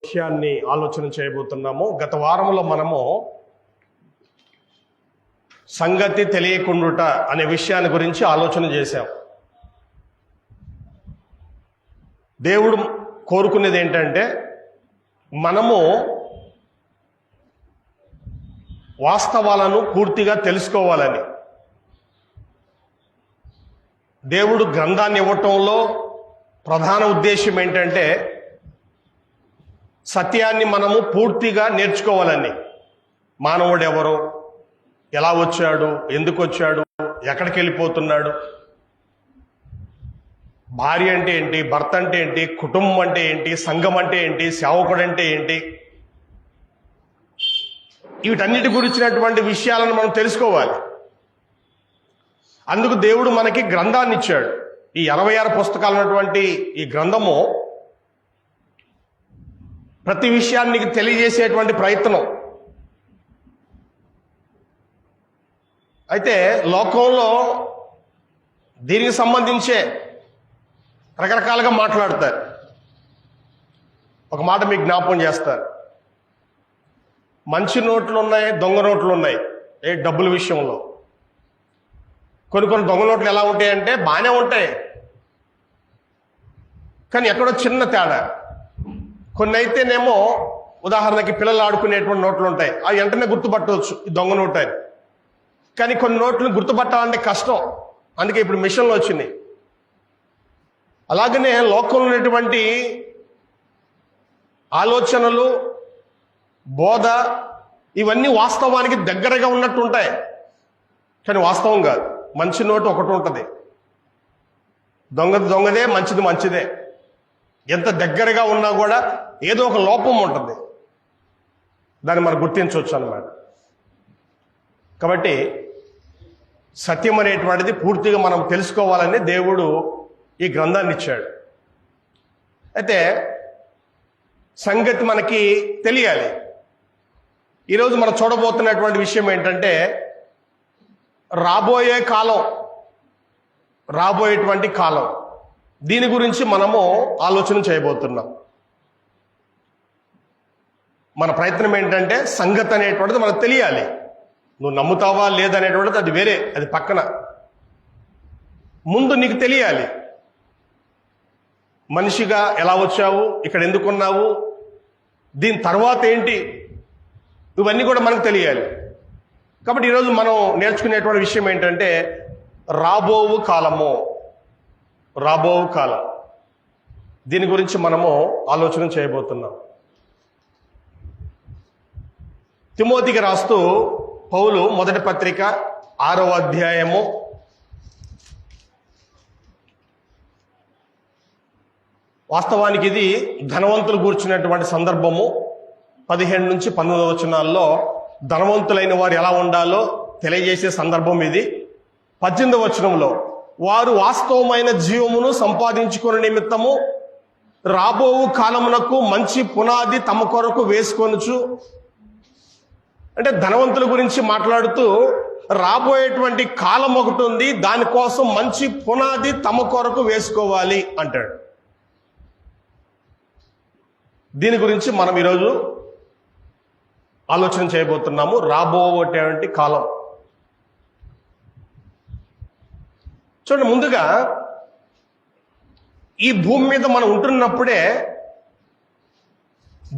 విషయాన్ని ఆలోచన చేయబోతున్నాము. గత వారంలో మనము సంగతి తెలియకుండుట అనే విషయాన్ని గురించి ఆలోచన చేశాం. దేవుడు కోరుకునేది ఏంటంటే మనము వాస్తవాలను పూర్తిగా తెలుసుకోవాలని. దేవుడు గ్రంథాన్ని ఇవ్వటంలో ప్రధాన ఉద్దేశం ఏంటంటే సత్యాన్ని మనము పూర్తిగా నేర్చుకోవాలని. మానవుడు ఎవరు, ఎలా వచ్చాడు, ఎందుకు వచ్చాడు, ఎక్కడికి వెళ్ళిపోతున్నాడు, భార్య అంటే ఏంటి, భర్త అంటే ఏంటి, కుటుంబం అంటే ఏంటి, సంఘం అంటే ఏంటి, సేవకుడు అంటే ఏంటి, వీటన్నిటి గురించినటువంటి విషయాలను మనం తెలుసుకోవాలి. అందుకు దేవుడు మనకి గ్రంథాన్ని ఇచ్చాడు. ఈ 66 పుస్తకాలు ఉన్నటువంటి ఈ గ్రంథము ప్రతి విషయాన్ని తెలియజేసేటువంటి ప్రయత్నం. అయితే లోకంలో దీనికి సంబంధించే రకరకాలుగా మాట్లాడతారు. ఒక మాట మీకు జ్ఞాపకం చేస్తారు. మంచి నోట్లు ఉన్నాయి, దొంగ నోట్లు ఉన్నాయి. డబ్బుల విషయంలో కొన్ని దొంగ నోట్లు ఎలా ఉంటాయంటే బాగానే ఉంటాయి, కానీ ఎక్కడో చిన్న తేడా. కొన్ని అయితేనేమో ఉదాహరణకి పిల్లలు ఆడుకునేటువంటి నోట్లు ఉంటాయి, అవి వెంటనే గుర్తుపట్టవచ్చు ఈ దొంగ నోటు అని. కానీ కొన్ని నోట్లను గుర్తుపట్టాలంటే కష్టం, అందుకే ఇప్పుడు మిషన్లు వచ్చినాయి. అలాగనే లోకంలో ఉన్నటువంటి ఆలోచనలు, బోధ, ఇవన్నీ వాస్తవానికి దగ్గరగా ఉన్నట్టు ఉంటాయి, కానీ వాస్తవం కాదు. మంచి నోటు ఒకటి ఉంటుంది, దొంగదే, మంచిది మంచిదే. ఎంత దగ్గరగా ఉన్నా కూడా ఏదో ఒక లోపం ఉంటుంది, దాన్ని మనం గుర్తించవచ్చు అన్నమాట. కాబట్టి సత్యం అనేటువంటిది పూర్తిగా మనం తెలుసుకోవాలని దేవుడు ఈ గ్రంథాన్ని ఇచ్చాడు. అయితే సంగతి మనకి తెలియాలి. ఈరోజు మనం చూడబోతున్నటువంటి విషయం ఏంటంటే రాబోయేటువంటి కాలం, దీని గురించి మనము ఆలోచన చేయబోతున్నాం. మన ప్రయత్నం ఏంటంటే సంగతి అనేటువంటిది మనకు తెలియాలి. నువ్వు నమ్ముతావా లేదనేటువంటిది అది వేరే, అది పక్కన. ముందు నీకు తెలియాలి, మనిషిగా ఎలా వచ్చావు, ఇక్కడ ఎందుకున్నావు, దీని తర్వాత ఏంటి, ఇవన్నీ కూడా మనకు తెలియాలి. కాబట్టి ఈరోజు మనం నేర్చుకునేటువంటి విషయం ఏంటంటే రాబోవు కాలం, దీని గురించి మనము ఆలోచన చేయబోతున్నాం. తిమోతికి రాస్తూ పౌలు మొదటి పత్రిక 6వ అధ్యాయము 'వాస్తవానికి ఇది ధనవంతులు కూర్చున్నటువంటి సందర్భము. 15 నుంచి 19 వచనాల్లో ధనవంతులైన వారు ఎలా ఉండాలో తెలియజేసే సందర్భం ఇది. 18వ వచనంలో వారు వాస్తవమైన జీవమును సంపాదించుకునే నిమిత్తము రాబోవు కాలమునకు మంచి పునాది తమ కొరకు వేసుకొనుచు, అంటే ధనవంతుల గురించి మాట్లాడుతూ రాబోయేటువంటి కాలం ఒకటి ఉంది, దానికోసం మంచి పునాది తమ కొరకు వేసుకోవాలి అంటాడు. దీని గురించి మనం ఈరోజు ఆలోచన చేయబోతున్నాము. రాబోయేటువంటి కాలం చూడండి. ముందుగా ఈ భూమి మీద మనం ఉంటున్నప్పుడే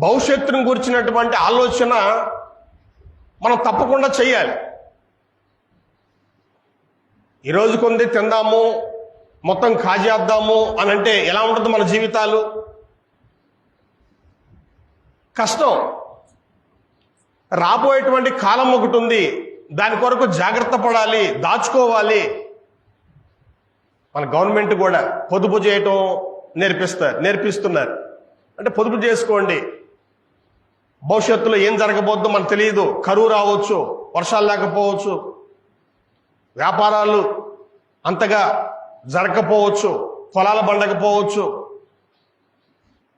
భవిష్యత్తును గురించినటువంటి ఆలోచన మనం తప్పకుండా చేయాలి. ఈరోజు కొంది తిందాము, మొత్తం కాజేద్దాము అని అంటే ఎలా ఉంటుంది మన జీవితాలు? కష్టం. రాబోయేటువంటి కాలం ఒకటి ఉంది, దాని కొరకు జాగ్రత్త పడాలి, దాచుకోవాలి. మన గవర్నమెంట్ కూడా పొదుపు చేయటం నేర్పిస్తున్నారు. అంటే పొదుపు చేసుకోండి, భవిష్యత్తులో ఏం జరగబోద్దో మనకు తెలియదు. కరువు రావచ్చు, వర్షాలు లేకపోవచ్చు, వ్యాపారాలు అంతగా జరగకపోవచ్చు, పొలాలు పండకపోవచ్చు,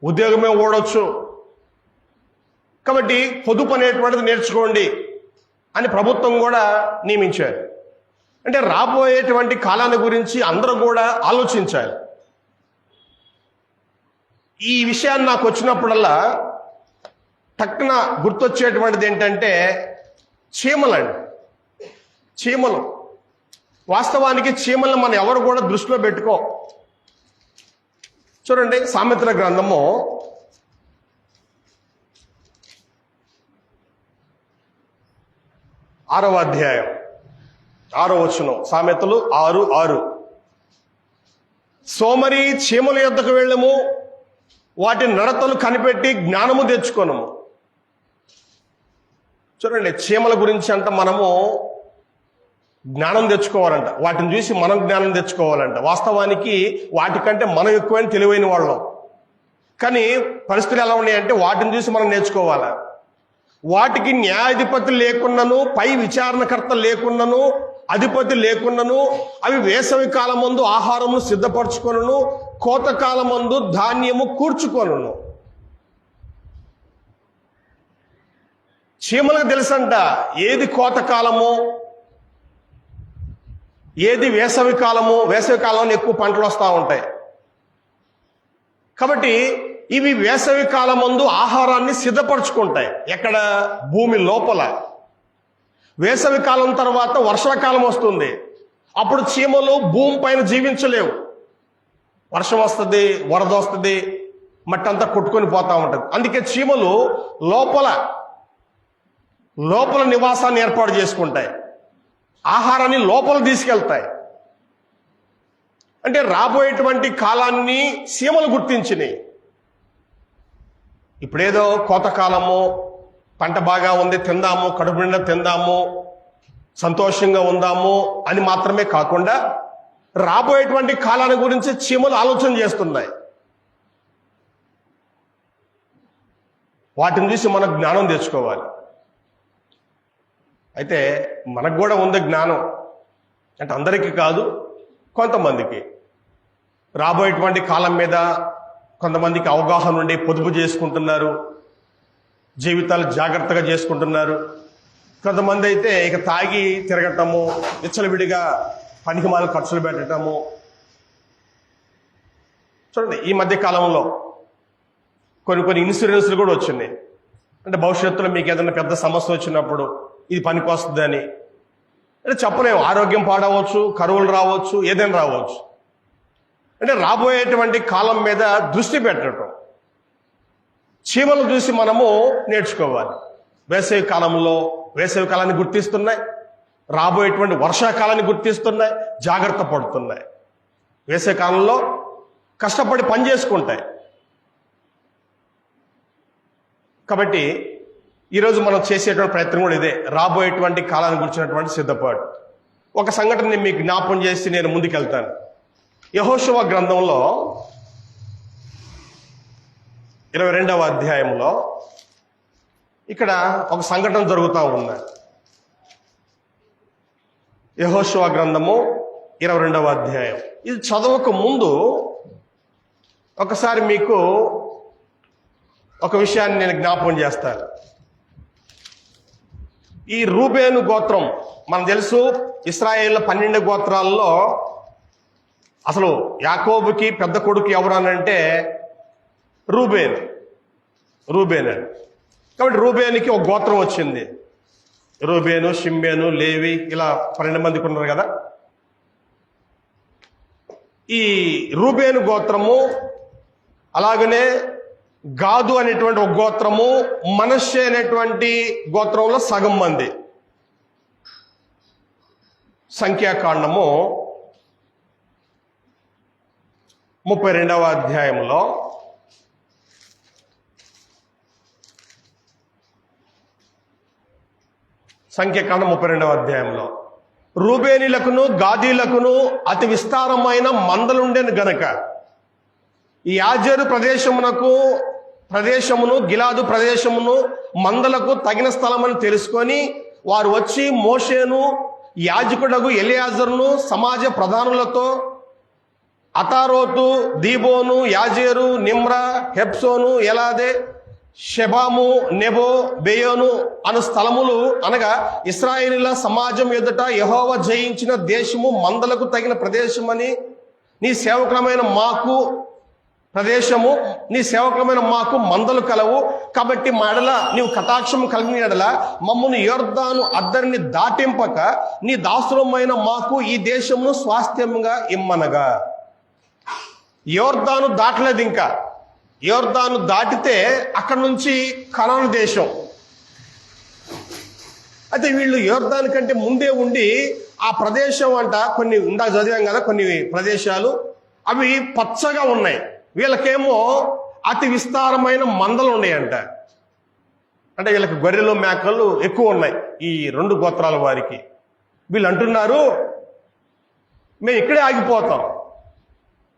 ఉద్యోగమే ఓడవచ్చు. కాబట్టి పొదుపు అనేటువంటిది నేర్చుకోండి అని ప్రభుత్వం కూడా నియమించారు. అంటే రాబోయేటువంటి కాలాన్ని గురించి అందరూ కూడా ఆలోచించాలి. ఈ విషయాన్ని నాకు వచ్చినప్పుడల్లా టక్కున గుర్తొచ్చేటువంటిది ఏంటంటే చీమలండి. చీమలు. వాస్తవానికి చీమలను మనం ఎవరు కూడా దృష్టిలో పెట్టుకో. చూడండి, సామెతల గ్రంథము 6వ అధ్యాయం 6వ వచనం. సామెతలు 6:6. సోమరి చీమల యొద్దకు వెళ్ళము, వాటి నడతలు కనిపెట్టి జ్ఞానము తెచ్చుకొనము. చూడండి, చీమల గురించి అంట మనము జ్ఞానం తెచ్చుకోవాలంట. వాటిని చూసి మనం జ్ఞానం తెచ్చుకోవాలంట. వాస్తవానికి వాటికంటే మనం ఎక్కువైన తెలివైన వాళ్ళం. కానీ పరిస్థితులు ఎలా ఉన్నాయంటే వాటిని చూసి మనం నేర్చుకోవాలా. వాటికి న్యాయాధిపతి లేకున్నను, పై విచారణకర్త లేకున్నను, అధిపతి లేకున్నను అవి వేసవి కాలమందు ఆహారము సిద్ధపరచుకొనును, కోతకాలమందు ధాన్యము కూర్చుకొనును. చీమలకు తెలుసంట ఏది కోతకాలము, ఏది వేసవి కాలము. వేసవి కాలంలో ఎక్కువ పంటలు వస్తూ ఉంటాయి కాబట్టి ఇవి వేసవి కాలమందు ఆహారాన్ని సిద్ధపరచుకుంటాయి. ఎక్కడ? భూమి లోపల. వేసవి కాలం తర్వాత వర్షాకాలం వస్తుంది. అప్పుడు చీమలు భూమి పైన జీవించలేవు. వర్షం వస్తుంది, వరద వస్తుంది, మట్టి అంతా కొట్టుకొని పోతా ఉంటుంది. అందుకే చీమలు లోపల నివాసాన్ని ఏర్పాటు చేసుకుంటాయి. ఆహారాన్ని లోపల తీసుకెళ్తాయి. అంటే రాబోయేటువంటి కాలాన్ని చీమలు గుర్తించినాయి. ఇప్పుడేదో కోతకాలము, పంట బాగా ఉంది, తిందాము, కడుపు నిండా తిందాము, సంతోషంగా ఉందాము అని మాత్రమే కాకుండా రాబోయేటువంటి కాలాన్ని గురించి చీమలు ఆలోచన చేస్తున్నాయి. వాటిని చూసి మనం జ్ఞానం తెచ్చుకోవాలి. అయితే మనకు కూడా ఉంది జ్ఞానం. అంటే అందరికీ కాదు, కొంతమందికి. రాబోయేటువంటి కాలం మీద కొంతమందికి అవగాహన ఉండి పొదుపు చేసుకుంటున్నారు, జీవితాలు జాగ్రత్తగా చేసుకుంటున్నారు. కొంతమంది అయితే ఇక తాగి తిరగటము, విచ్చలవిడిగా పనికిమాల ఖర్చులు పెట్టడము. చూడండి, ఈ మధ్య కాలంలో కొన్ని ఇన్సూరెన్స్లు కూడా వచ్చినాయి. అంటే భవిష్యత్తులో మీకు ఏదైనా పెద్ద సమస్య వచ్చినప్పుడు ఇది పనికొస్తుందని. అంటే చెప్పలేము, ఆరోగ్యం పాడవచ్చు, కరువులు రావచ్చు, ఏదైనా రావచ్చు. అంటే రాబోయేటువంటి కాలం మీద దృష్టి పెట్టడం. చీమలు చూసి మనము నేర్చుకోవాలి. వేసవి కాలాన్ని గుర్తిస్తున్నాయి, రాబోయేటువంటి వర్షాకాలాన్ని గుర్తిస్తున్నాయి, జాగ్రత్త పడుతున్నాయి. వేసవి కాలంలో కష్టపడి పని చేసుకుంటాయి. కాబట్టి ఈరోజు మనం చేసేటువంటి ప్రయత్నం కూడా ఇదే, రాబోయేటువంటి కాలాన్ని గురించినటువంటి సిద్ధపాటు. ఒక సంఘటన నేను మీకు జ్ఞాపకం చేసి నేను ముందుకెళ్తాను. యెహోషువ గ్రంథంలో 22వ అధ్యాయంలో ఇక్కడ ఒక సంఘటన జరుగుతూ ఉంది. యెహోషువ గ్రంథము 22వ అధ్యాయం. ఇది చదవక ముందు ఒకసారి మీకు ఒక విషయాన్ని నేను జ్ఞాపకం చేస్తాను. ఈ రూబేను గోత్రం, మనకు తెలుసు ఇశ్రాయేలు 12 గోత్రాల్లో అసలు యాకోబుకి పెద్ద కొడుకు ఎవరు అనంటే రూబేన్ అని. కాబట్టి రూబేనుకి ఒక గోత్రం వచ్చింది. రూబేను, షిమ్యోను, లేవి, ఇలా 12 మందికి ఉన్నారు కదా. ఈ రూబేను గోత్రము, అలాగనే గాదు అనేటువంటి ఒక గోత్రము, మనష్షే అనేటువంటి గోత్రంలో సగం మంది. సంఖ్యాకాండము 32వ అధ్యాయంలో సంఖ్యాకాండం 32వ అధ్యాయంలో రూబేనీలకును గాదీలకును అతి విస్తారమైన మందలుండెను గనక ఈ యాజేరు ప్రదేశమును గిలాదు ప్రదేశమును మందలకు తగిన స్థలమని తెలుసుకొని వారు వచ్చి మోషేను, యాజకుడగు ఎలియాజరును, సమాజ ప్రధానులతో అతారోతు, దీబోను, యాజేరు, నిమ్రా, హెప్సోను, ఎలాదే, షెబాము, నెబో, బెయోను అను స్థలములు అనగా ఇశ్రాయేలీల సమాజం ఎదుట యెహోవా జయించిన దేశము మందలకు తగిన ప్రదేశమని నీ సేవకులమైన మాకు ప్రదేశము, నీ సేవకమైన మాకు మందలు కలవు, కాబట్టి మా ఎడల నీవు కటాక్షము కలిగిన ఎడల మమ్మల్ని యొర్దాను అద్దరిని దాటింపక నీ దాసులమైన మాకు ఈ దేశమును స్వాస్థ్యంగా ఇమ్మనగా. యొర్దాను దాటలేదు. ఇంకా యొర్దాను దాటితే అక్కడ నుంచి కనాను దేశం. అయితే వీళ్ళు యొర్దాను కంటే ముందే ఉండి ఆ ప్రదేశం అంట కొన్ని ఇందాక చదివాం కదా, కొన్ని ప్రదేశాలు అవి పచ్చగా ఉన్నాయి. వీళ్ళకేమో అతి విస్తారమైన మందలు ఉన్నాయంట. అంటే వీళ్ళకి గొర్రెలు మేకలు ఎక్కువ ఉన్నాయి ఈ 2 గోత్రాల వారికి. వీళ్ళు అంటున్నారు, మేము ఇక్కడే ఆగిపోతాం,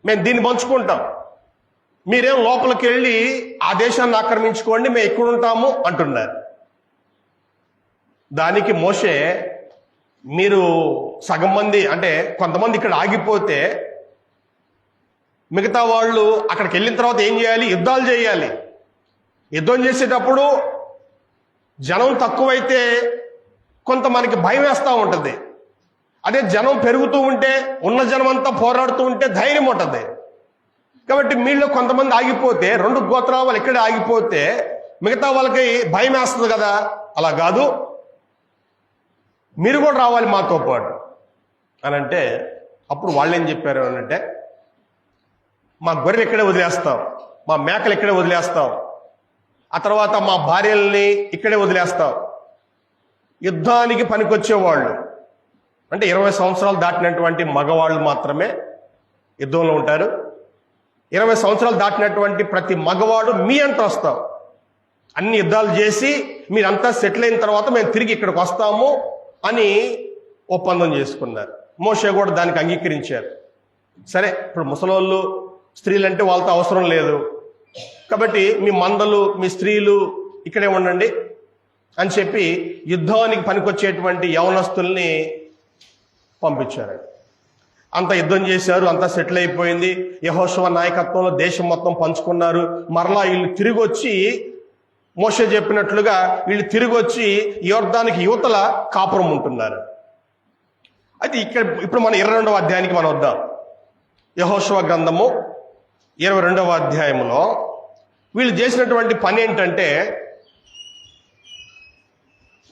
మేము దీన్ని పంచుకుంటాం, మీరేం లోపలికి వెళ్ళి ఆ దేశాన్ని ఆక్రమించుకోండి, మేము ఇక్కడ ఉంటాము అంటున్నారు. దానికి మోషే, మీరు సగం మంది అంటే కొంతమంది ఇక్కడ ఆగిపోతే మిగతా వాళ్ళు అక్కడికి వెళ్ళిన తర్వాత ఏం చేయాలి? యుద్ధాలు చేయాలి. యుద్ధం చేసేటప్పుడు జనం తక్కువైతే కొంత మనకి భయం వేస్తూ ఉంటుంది. అదే జనం పెరుగుతూ ఉంటే, ఉన్న జనం అంతా పోరాడుతూ ఉంటే ధైర్యం ఉంటుంది. కాబట్టి మీలో కొంతమంది ఆగిపోతే, 2 గోత్రాల వాళ్ళు ఇక్కడే ఆగిపోతే మిగతా వాళ్ళకి భయం వేస్తుంది కదా. అలా కాదు, మీరు కూడా రావాలి మాతో పాటు అని అంటే, అప్పుడు వాళ్ళు ఏం చెప్పారు అని అంటే, మా గొర్రెలు ఇక్కడే వదిలేస్తాం, మా మేకలు ఇక్కడే వదిలేస్తాం, ఆ తర్వాత మా భార్యల్ని ఇక్కడే వదిలేస్తాం. యుద్ధానికి పనికొచ్చేవాళ్ళు అంటే 20 సంవత్సరాలు దాటినటువంటి మగవాళ్ళు మాత్రమే యుద్ధంలో ఉంటారు. 20 సంవత్సరాలు దాటినటువంటి ప్రతి మగవాడు మీ అంట వస్తాం, అన్ని యుద్ధాలు చేసి మీరంతా సెటిల్ అయిన తర్వాత మేము తిరిగి ఇక్కడికి వస్తాము అని ఒప్పందం చేసుకున్నారు. మోషే కూడా దానికి అంగీకరించారు. సరే, ఇప్పుడు ముసలోళ్ళు స్త్రీలంటే వాళ్ళతో అవసరం లేదు, కాబట్టి మీ మందలు మీ స్త్రీలు ఇక్కడే ఉండండి అని చెప్పి యుద్ధానికి పనికొచ్చేటువంటి యవనస్తుల్ని పంపించారు. అంత యుద్ధం చేశారు, అంతా సెటిల్ అయిపోయింది. యెహోషువ నాయకత్వంలో దేశం మొత్తం పంచుకున్నారు. మరలా వీళ్ళు తిరిగి వచ్చి మోషే చెప్పినట్లుగా వీళ్ళు తిరిగి వచ్చి యొర్దానికి యువతల కాపురం ఉంటున్నారు. అయితే ఇప్పుడు మన 22వ అధ్యాయానికి మనం వద్దాం. యెహోషువ గ్రంథము 22వ అధ్యాయంలో వీళ్ళు చేసినటువంటి పని ఏంటంటే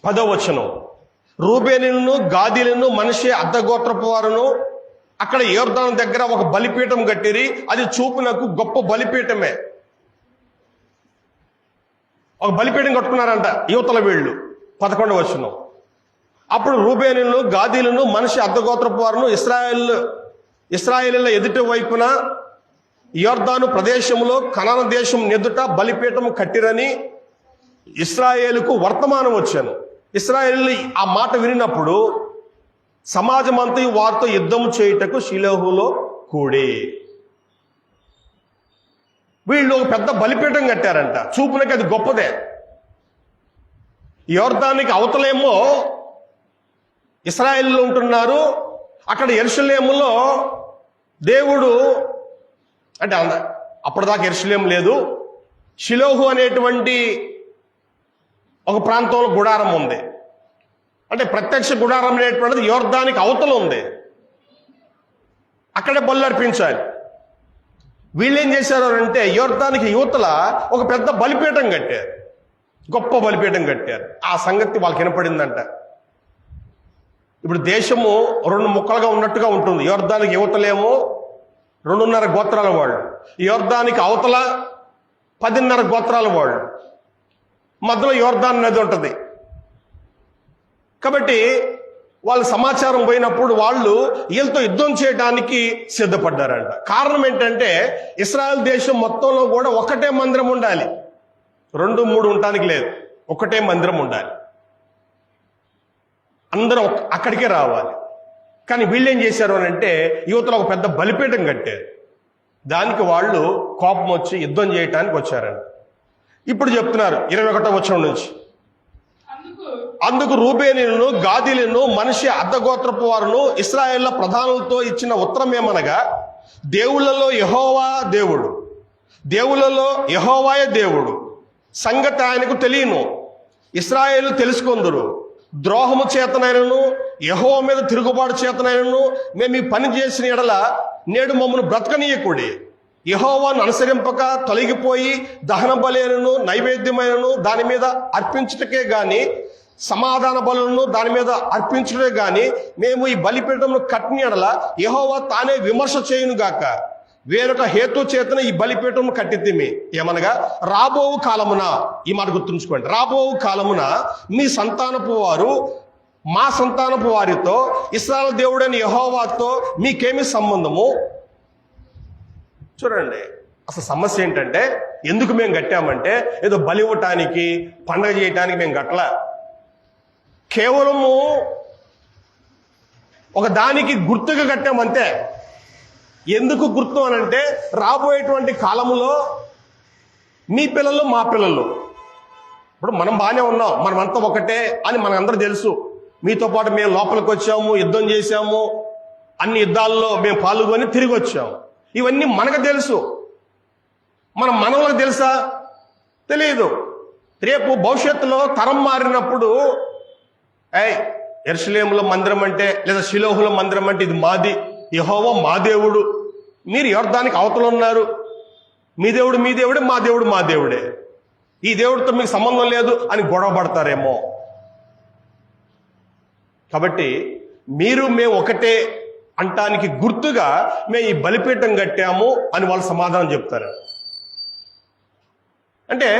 10వ వచనం, రూబేనులను గాదీలను మనష్షే అర్థగోత్రపు వారును అక్కడ యొర్దాను దగ్గర ఒక బలిపీఠం కట్టిరి, అది చూపునకు గొప్ప బలిపీఠమే. ఒక బలిపీఠం కట్టుకున్నారంట యువతల వీళ్ళు. 11వ వచనం, అప్పుడు రూబేనులను గాదీలను మనష్షే అర్థగోత్రపు వారును ఇశ్రాయేలీయుల ఎదుటి వైపున యొర్దాను ప్రదేశంలో కనాను దేశం ఎదుట బలిపీఠం కట్టిరని ఇశ్రాయేలుకు వర్తమానం వచ్చాను. ఇశ్రాయేలు ఆ మాట వినినప్పుడు సమాజమంతా వారితో యుద్ధం చేయుటకు షిలోహులో కూడి వీళ్ళు ఒక పెద్ద బలిపీఠం కట్టారంట. చూపునకి అది గొప్పదే. యొర్దానికి అవతలేమో ఇశ్రాయేలు ఉంటున్నారు, అక్కడ యెరూషలేములో దేవుడు అంటే అప్పటిదాకా యెరూషలేము లేదు, షిలోహు అనేటువంటి ఒక ప్రాంతంలో గుడారం ఉంది. అంటే ప్రత్యక్ష గుడారం అనేటువంటిది యొర్దానికి అవతల ఉంది, అక్కడే బలు అర్పించాలి. వీళ్ళేం చేశారు అంటే యొర్దానికి యువతల ఒక పెద్ద బలిపీఠం కట్టారు, గొప్ప బలిపీఠం కట్టారు. ఆ సంగతి వాళ్ళకి వినపడిందంట. ఇప్పుడు దేశము 2 ముక్కలుగా ఉన్నట్టుగా ఉంటుంది. యొర్దానికి యువతలేమో 2.5 గోత్రాల వాళ్ళు, యొర్దానికి అవతల 10.5 గోత్రాల వాళ్ళు, మధ్యలో యొర్దాను నది ఉంటుంది. కాబట్టి వాళ్ళు సమాచారం పోయినప్పుడు వాళ్ళు వీళ్ళతో యుద్ధం చేయడానికి సిద్ధపడ్డారంట. కారణం ఏంటంటే ఇశ్రాయేల్ దేశం మొత్తంలో కూడా ఒకటే మందిరం ఉండాలి, 2, 3 ఉండటానికి లేదు, ఒకటే మందిరం ఉండాలి, అందరూ అక్కడికే రావాలి. కానీ వీళ్ళు ఏం చేశారు అని అంటే యువతలో ఒక పెద్ద బలిపీఠం కట్టారు. దానికి వాళ్ళు కోపం వచ్చి యుద్ధం చేయటానికి వచ్చారంట. ఇప్పుడు చెప్తున్నారు 21వ వచనం నుంచి, అందుకు రూబేనులను గాదీలను మనష్షే అర్థగోత్రపు వారును ఇశ్రాయేళ్ల ప్రధానులతో ఇచ్చిన ఉత్తరం ఏమనగా, దేవుళ్ళలో యెహోవా దేవుడు, దేవుళ్ళలో యెహోవాయే దేవుడు, సంగతి ఆయనకు తెలియను, ఇశ్రాయేలు తెలుసుకొందురు. ద్రోహము చేతనైనను యెహోవా మీద తిరుగుబాటు చేతనైనను మేము ఈ పని చేసిన ఎడల నేడు మమ్మల్ని బ్రతకనీయకుడి, యెహోవాను అనుసరింపక తొలగిపోయి దహన బలులను నైవేద్యమైనను దాని మీద అర్పించుటకే గాని సమాధాన బలులను దాని మీద అర్పించుటే గాని మేము ఈ బలిపీఠమును కట్టిన యెడల యెహోవా తానే విమర్శ చేయును గాక. వేరొక హేతు చేతన ఈ బలిపీఠము కట్టిద్దిమి. ఏమనగా రాబోవు కాలమున, ఈ మాట గుర్తుంచుకోండి, రాబోవు కాలమున మీ సంతానపు వారు మా సంతానపు వారితో ఇశ్రాయేలు దేవుడైన యెహోవాతో మీకేమి సంబంధము? చూడండి, అసలు సమస్య ఏంటంటే ఎందుకు మేము కట్టామంటే ఏదో బలి ఇవ్వటానికి పండగ చేయటానికి మేము కట్టలా. కేవలము ఒక దానికి గుర్తుగా కట్టామంతే. ఎందుకు గుర్తు అనంటే రాబోయేటువంటి కాలములో మీ పిల్లలు మా పిల్లలు, ఇప్పుడు మనం బాగానే ఉన్నాం, మనమంతా ఒకటే అని మనందరూ తెలుసు. మీతో పాటు మేము లోపలికి వచ్చాము, యుద్ధం చేశాము, అన్ని యుద్ధాల్లో మేము పాల్గొని తిరిగి వచ్చాము. ఇవన్నీ మనకు తెలుసు. మనవలకు తెలుసా? తెలియదు. రేపు భవిష్యత్తులో తరం మారినప్పుడు యెరూషలేములో మందిరం అంటే లేదా షిలోహులో మందిరం అంటే ఇది మాది, యెహోవా మా దేవుడు, మీరు యొర్దానికి అవతల ఉన్నారు, మీ దేవుడు మీ దేవుడే, మా దేవుడు మా దేవుడే, ఈ దేవుడితో మీకు సంబంధం లేదు అని గొడవ పడతారేమో. కాబట్టి మీరు మేము ఒకటే అంటానికి గుర్తుగా మేము ఈ బలిపీఠం కట్టాము అని వాళ్ళు సమాధానం చెప్తారు. అంటే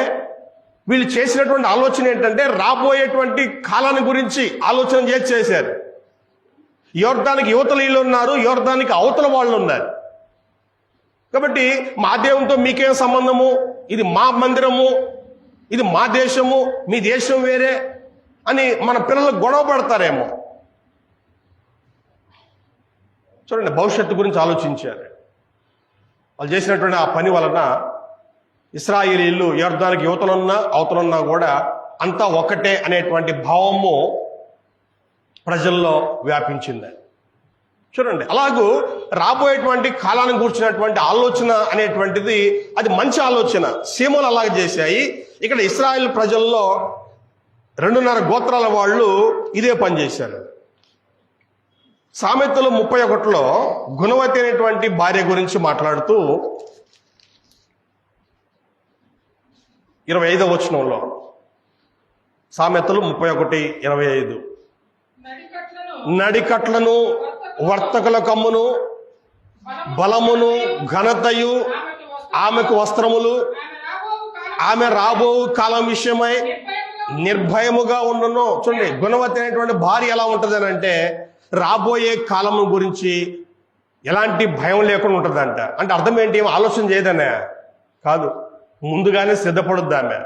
వీళ్ళు చేసినటువంటి ఆలోచన ఏంటంటే రాబోయేటువంటి కాలాన్ని గురించి ఆలోచన చేశారు. యొర్దానికి యువతలు వీళ్ళు ఉన్నారు, యొర్దానికి అవతల వాళ్ళు ఉన్నారు. కాబట్టి మా దేవునితో మీకేం సంబంధము, ఇది మా మందిరము, ఇది మా దేశము, మీ దేశం వేరే అని మన పిల్లలకు గొడవ పడతారేమో. చూడండి, భవిష్యత్తు గురించి ఆలోచించారు. వాళ్ళు చేసినటువంటి ఆ పని వలన ఇశ్రాయేలీయులు యొర్దానికి యువతలున్నా అవతలున్నా కూడా అంతా ఒకటే అనేటువంటి భావము ప్రజల్లో వ్యాపించింది. చూడండి, అలాగూ రాబోయేటువంటి కాలాన్ని కూర్చున్నటువంటి ఆలోచన అనేటువంటిది అది మంచి ఆలోచన. సీమలు అలాగ చేశాయి. ఇక్కడ ఇశ్రాయేల్ ప్రజల్లో 2.5 గోత్రాల వాళ్ళు ఇదే పని చేశారు. సామెతలు 31లో గుణవతి అనేటువంటి భార్య గురించి మాట్లాడుతూ 25వ వచనంలో, సామెతలు 31:25, నడికట్లను వర్తకుల కమ్మును బలమును ఘనతయు ఆమెకు వస్త్రములు, ఆమె రాబో కాలం విషయమై నిర్భయముగా ఉండును. చూడండి, గుణవతి అనేటువంటి భార్య ఎలా ఉంటుంది అని అంటే రాబోయే కాలం గురించి ఎలాంటి భయం లేకుండా ఉంటుందంట. అంటే అర్థం ఏంటి? ఏం ఆలోచన చేయదనే కాదు, ముందుగానే సిద్ధపడుద్ది. ఆమె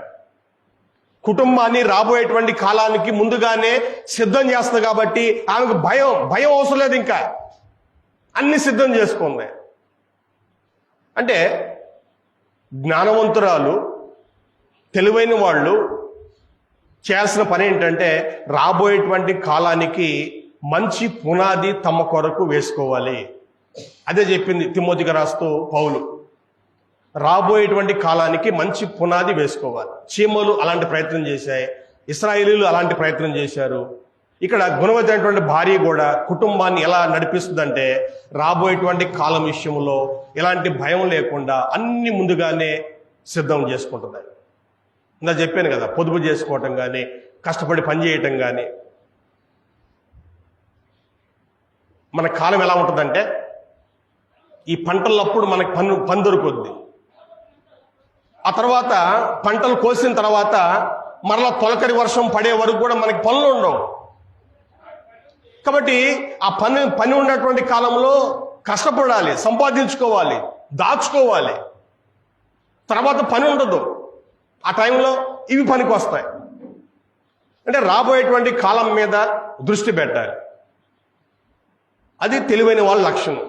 కుటుంబాన్ని రాబోయేటువంటి కాలానికి ముందుగానే సిద్ధం చేస్తుంది. కాబట్టి ఆమెకు భయం అవసరం లేదు, ఇంకా అన్ని సిద్ధం చేసుకుంది. అంటే జ్ఞానవంతురాలు, తెలివైన వాళ్ళు చేయాల్సిన పని ఏంటంటే రాబోయేటువంటి కాలానికి మంచి పునాది తమ కొరకు వేసుకోవాలి. అదే చెప్పింది తిమోతికి రాస్తూ పౌలు. రాబోయేటువంటి కాలానికి మంచి పునాది వేసుకోవాలి. చీమలు అలాంటి ప్రయత్నం చేశాయి, ఇశ్రాయేలీయులు అలాంటి ప్రయత్నం చేశారు. ఇక్కడ గుణవతి అయినటువంటి భార్య కూడా కుటుంబాన్ని ఎలా నడిపిస్తుందంటే రాబోయేటువంటి కాలం విషయంలో ఎలాంటి భయం లేకుండా అన్ని ముందుగానే సిద్ధం చేసుకుంటుంది. ఇందా చెప్పాను కదా, పొదుపు చేసుకోవటం కానీ, కష్టపడి పని చేయటం కానీ. మన కాలం ఎలా ఉంటుందంటే ఈ పంటలప్పుడు మనకి పని దొరుకుద్ది. ఆ తర్వాత పంటలు కోసిన తర్వాత మరలా తొలకరి వర్షం పడే వరకు కూడా మనకి పనులు ఉండవు. కాబట్టి ఆ పని ఉన్నటువంటి కాలంలో కష్టపడాలి, సంపాదించుకోవాలి, దాచుకోవాలి. తర్వాత పని ఉండదు. ఆ టైంలో ఇవి పనికి వస్తాయి. అంటే రాబోయేటువంటి కాలం మీద దృష్టి పెట్టాలి. అది తెలివైన వాళ్ళ లక్షణం.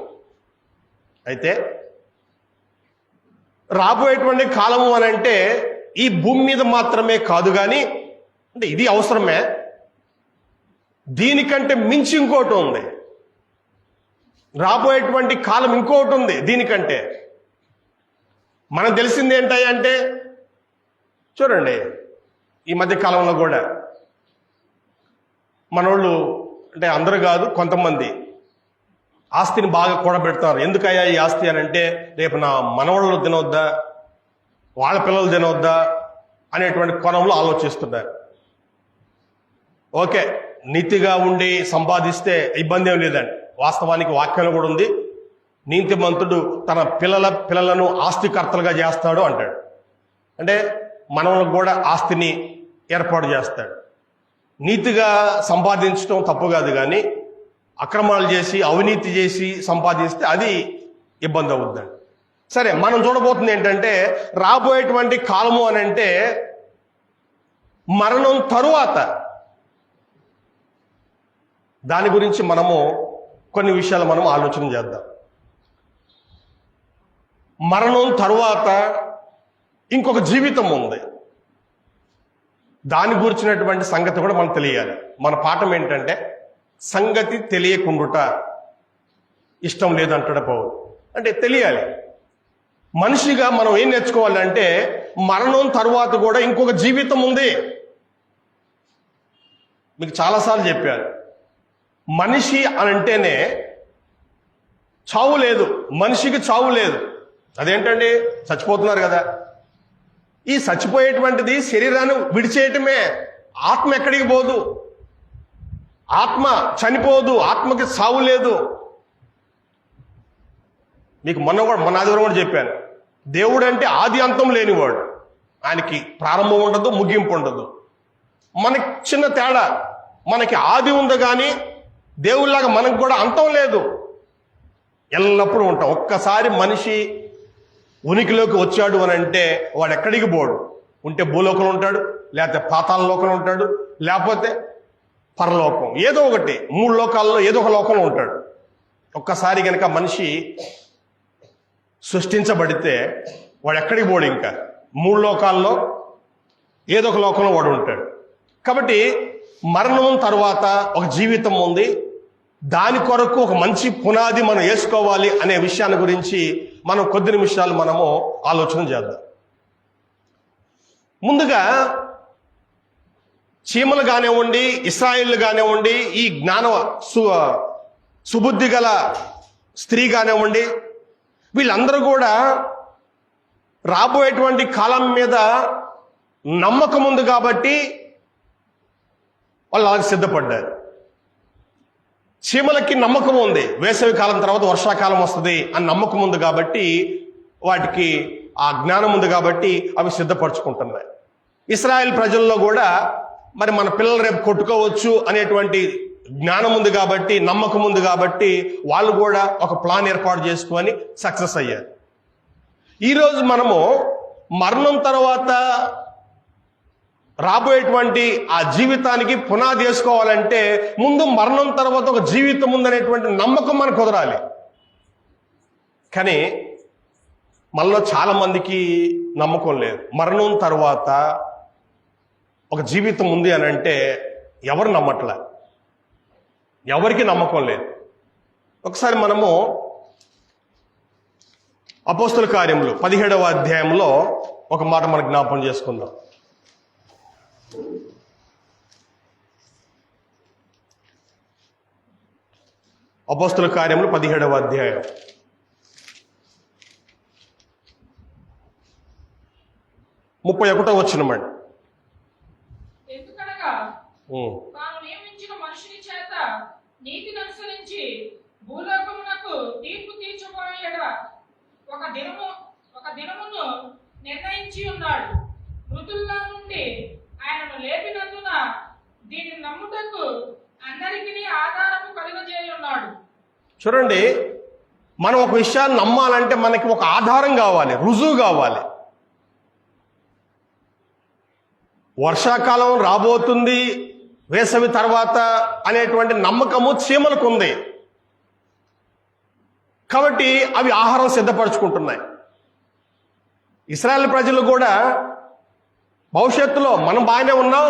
అయితే రాబోయేటువంటి కాలము అని అంటే ఈ భూమి మీద మాత్రమే కాదు, కానీ అంటే ఇది అవసరమే, దీనికంటే మించి ఇంకోటి ఉంది. రాబోయేటువంటి కాలం ఇంకోటి ఉంది దీనికంటే. మనకు తెలిసింది ఏంటంటే చూడండి, ఈ మధ్య కాలంలో కూడా మనోళ్ళు, అంటే అందరూ కాదు, కొంతమంది ఆస్తిని బాగా కూడబెడతారు. ఎందుకయ్యా ఈ ఆస్తి అని అంటే, రేపు నా మనవళ్ళు తినవద్దా, వాళ్ళ పిల్లలు తినవద్దా అనేటువంటి కోణంలో ఆలోచిస్తున్నారు. ఓకే, నీతిగా ఉండి సంపాదిస్తే ఇబ్బంది ఏం లేదండి. వాస్తవానికి వాక్యంలో కూడా ఉంది, నీతిమంతుడు తన పిల్లలను ఆస్తికర్తలుగా చేస్తాడు అంటాడు. అంటే మనవలకు కూడా ఆస్తిని ఏర్పాటు చేస్తాడు. నీతిగా సంపాదించడం తప్పు కాదు, కానీ అక్రమాలు చేసి అవినీతి చేసి సంపాదిస్తే అది ఇబ్బంది అవుద్దండి. సరే, మనం చూడబోతుంది ఏంటంటే, రాబోయేటువంటి కాలము అని అంటే మరణం తరువాత దాని గురించి మనము కొన్ని విషయాలు మనం ఆలోచన చేద్దాం. మరణం తరువాత ఇంకొక జీవితం ఉంది, దాని గురించినటువంటి సంగతి కూడా మనకు తెలియాలి. మన పాఠం ఏంటంటే, సంగతి తెలియకుండుట ఇష్టం లేదంటాడు పౌలు. అంటే తెలియాలి. మనిషిగా మనం ఏం నేర్చుకోవాలంటే, మరణం తరువాత కూడా ఇంకొక జీవితం ఉంది. మీకు చాలాసార్లు చెప్పాను, మనిషి అని అంటేనే చావు లేదు, మనిషికి చావు లేదు. అదేంటండి, చచ్చిపోతున్నారు కదా. ఈ చచ్చిపోయేటువంటిది శరీరాన్ని విడిచేయటమే, ఆత్మ ఎక్కడికి పోదు, ఆత్మ చనిపోదు, ఆత్మకి చావు లేదు. మీకు మొన్న ఆదివారం కూడా చెప్పాను, దేవుడు అంటే ఆది అంతం లేనివాడు, ఆయనకి ప్రారంభం ఉండదు, ముగింపు ఉండదు. మనకి చిన్న తేడా, మనకి ఆది ఉంది కానీ దేవుళ్ళలాగా మనకు కూడా అంతం లేదు, ఎల్లప్పుడూ ఉంటాం. ఒక్కసారి మనిషి ఉనికిలోకి వచ్చాడు అని అంటే వాడు ఎక్కడికి పోడు. ఉంటే భూలోకంలో ఉంటాడు, లేకపోతే పాతాళ లోకంలో ఉంటాడు, లేకపోతే పరలోకం, ఏదో ఒకటి, 3 లోకాల్లో ఏదో ఒక లోకంలో ఉంటాడు. ఒక్కసారి కనుక మనిషి సృష్టించబడితే వాడు ఎక్కడికి పోడు, ఇంకా 3 లోకాల్లో ఏదో ఒక లోకంలో వాడు ఉంటాడు. కాబట్టి మరణం తర్వాత ఒక జీవితం ఉంది, దాని కొరకు ఒక మంచి పునాది మనం వేసుకోవాలి అనే విషయాన్ని గురించి మనం కొద్ది నిమిషాలు మనము ఆలోచన చేద్దాం. ముందుగా చీమలు కానివ్వండి, ఇశ్రాయేళ్లు కానివ్వండి, ఈ సుబుద్ధి గల స్త్రీ కానివ్వండి, వీళ్ళందరూ కూడా రాబోయేటువంటి కాలం మీద నమ్మకం ఉంది కాబట్టి వాళ్ళు అలాగే సిద్ధపడ్డారు. చీమలకి నమ్మకం ఉంది, వేసవి కాలం తర్వాత వర్షాకాలం వస్తుంది అని నమ్మకం ఉంది కాబట్టి, వాటికి ఆ జ్ఞానం ఉంది కాబట్టి అవి సిద్ధపరచుకుంటున్నాయి. ఇశ్రాయేల్ ప్రజల్లో కూడా మరి మన పిల్లలు రేపు కొట్టుకోవచ్చు అనేటువంటి జ్ఞానం ఉంది కాబట్టి, నమ్మకం ఉంది కాబట్టి వాళ్ళు కూడా ఒక ప్లాన్ ఏర్పాటు చేసుకొని సక్సెస్ అయ్యారు. ఈరోజు మనము మరణం తర్వాత రాబోయేటువంటి ఆ జీవితానికి పునాది వేసుకోవాలంటే ముందు మరణం తర్వాత ఒక జీవితం ఉందనేటువంటి నమ్మకం మనకు కుదరాలి. కానీ మనలో చాలా మందికి నమ్మకం లేదు. మరణం తర్వాత ఒక జీవితం ఉంది అని అంటే ఎవరు నమ్మట్లే, ఎవరికి నమ్మకం లేదు. ఒకసారి మనము అపోస్తుల కార్యములు 17వ అధ్యాయంలో ఒక మాట మనకు జ్ఞాపకం చేసుకుందాం. అపోస్తుల కార్యములు 17వ అధ్యాయం 31వ వచనమండి. ఎందుకనగా తాను నియమించిన మనుషుని చేత నీతిని అనుసరించి భూలోకమునకు తీర్పు తీర్చబోయేట ఒక దినమును నిర్ణయించి ఉన్నాడు. మృతుల్లో నుండి ఆయనను లేపినందున దీన్ని నమ్ముటకు అందరికీ ఆధారము కలుగజేయి ఉన్నాడు. చూడండి, మనం ఒక విషయాన్ని నమ్మాలంటే మనకి ఒక ఆధారం కావాలి, రుజువు కావాలి. వర్షాకాలం రాబోతుంది వేసవి తర్వాత అనేటువంటి నమ్మకము చీమలకు ఉంది కాబట్టి అవి ఆహారం సిద్ధపరచుకుంటున్నాయి. ఇశ్రాయేల్ ప్రజలు కూడా భవిష్యత్తులో మనం బాగానే ఉన్నాం,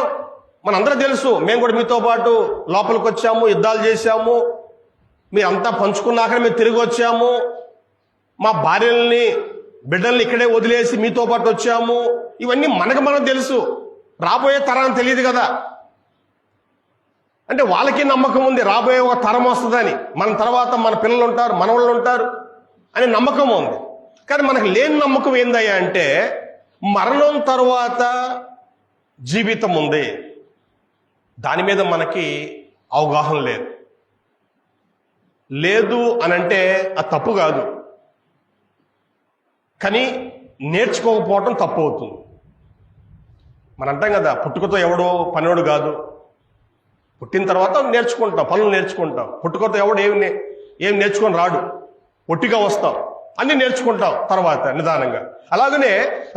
మనందరూ తెలుసు, మేము కూడా మీతో పాటు లోపలికి వచ్చాము, యుద్ధాలు చేశాము, మీరంతా పంచుకున్నాక మేము తిరిగి వచ్చాము, మా భార్యల్ని బిడ్డల్ని ఇక్కడే వదిలేసి మీతో పాటు వచ్చాము, ఇవన్నీ మనకు తెలుసు, రాబోయే తరానికి తెలియదు కదా. అంటే వాళ్ళకి నమ్మకం ఉంది రాబోయే ఒక తరం వస్తుందని, మన తర్వాత మన పిల్లలు ఉంటారు, మనవాళ్ళు ఉంటారు అనే నమ్మకం ఉంది. కానీ మనకు లేని నమ్మకం ఏందయ్యా అంటే మరణం తర్వాత జీవితం ఉంది, దాని మీద మనకి అవగాహన లేదు అని అంటే అది తప్పు కాదు, కానీ నేర్చుకోకపోవటం తప్పు అవుతుంది. మనం అంటాం కదా, పుట్టుకతో ఎవడో పనివాడు కాదు, పుట్టిన తర్వాత నేర్చుకుంటాం, పనులు నేర్చుకుంటాం. పుట్టుకతో ఎవడు ఏం నేర్చుకొని రాడు, ఒట్టిగా వస్తాం, అన్ని నేర్చుకుంటాం తర్వాత నిదానంగా. అలాగనే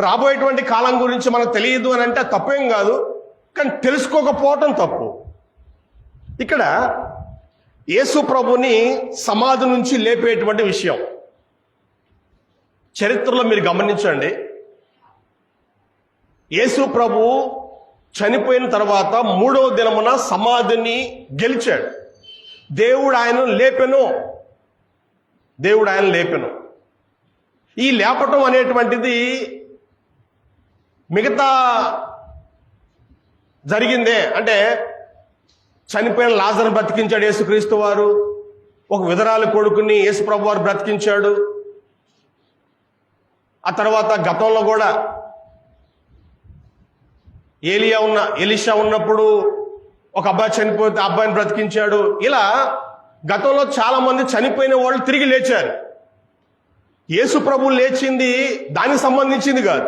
రాబోయేటువంటి కాలం గురించి మనకు తెలియదు అని అంటే తప్పేం కాదు, కానీ తెలుసుకోకపోవటం తప్పు. ఇక్కడ యేసు ప్రభుని సమాధి నుంచి లేపేటువంటి విషయం చరిత్రలో మీరు గమనించండి. యేసు ప్రభు చనిపోయిన తర్వాత 3వ దినమున సమాధిని గెలిచాడు. దేవుడు ఆయనను లేపెను. ఈ లేపటం అనేటువంటిది మిగతా జరిగిందే అంటే చనిపోయిన లాజరును బ్రతికించాడు యేసుక్రీస్తు వారు, ఒక విధరాలి కొడుకుని యేసు ప్రభు వారు బ్రతికించాడు. ఆ తర్వాత గతంలో కూడా ఎలీషా ఉన్నప్పుడు ఒక అబ్బాయి చనిపోతే ఆ అబ్బాయిని బ్రతికించాడు. ఇలా గతంలో చాలా మంది చనిపోయిన వాళ్ళు తిరిగి లేచారు. యేసు ప్రభు లేచింది దానికి సంబంధించింది కాదు.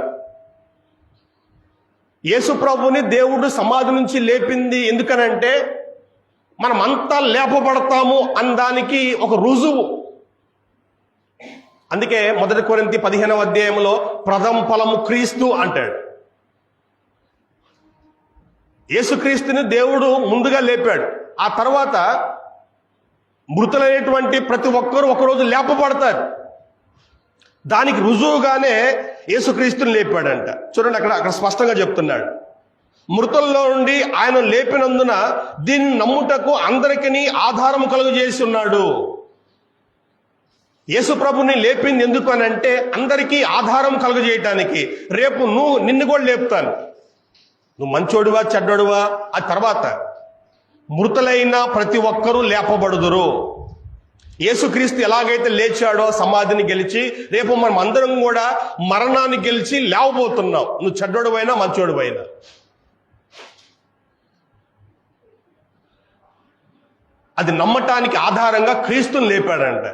యేసు ప్రభుని దేవుడు సమాధి నుంచి లేపింది ఎందుకనంటే మనమంతా లేపబడతాము అనడానికి ఒక రుజువు. అందుకే 1 కొరింథీ 15వ అధ్యాయంలో ప్రథమ ఫలము క్రీస్తు అంటాడు. యేసుక్రీస్తుని దేవుడు ముందుగా లేపాడు. ఆ తర్వాత మృతులైనటువంటి ప్రతి ఒక్కరూ ఒకరోజు లేపబడతారు. దానికి రుజువుగానే యేసుక్రీస్తుని లేపాడంట. చూడండి, అక్కడ స్పష్టంగా చెప్తున్నాడు, మృతుల్లో నుండి ఆయన లేపినందున దీన్ని నమ్ముటకు అందరికీ ఆధారం కలుగజేసి ఉన్నాడు. యేసు ప్రభుని లేపింది ఎందుకు అని అంటే అందరికీ ఆధారం కలుగజేయటానికి. రేపు నిన్ను కూడా లేపుతాను, నువ్వు మంచోడువా చెడ్డోడువా ఆ తర్వాత మృతులైన ప్రతి ఒక్కరూ లేపబడుదురు. యేసుక్రీస్తు ఎలాగైతే లేచాడో సమాధిని గెలిచి, రేపు మనం అందరం కూడా మరణాన్ని గెలిచి లేవబోతున్నాం, నువ్వు చెడ్డోడువైనా మంచోడువైనా. అది నమ్మటానికి ఆధారంగా క్రీస్తుని లేపాడంట.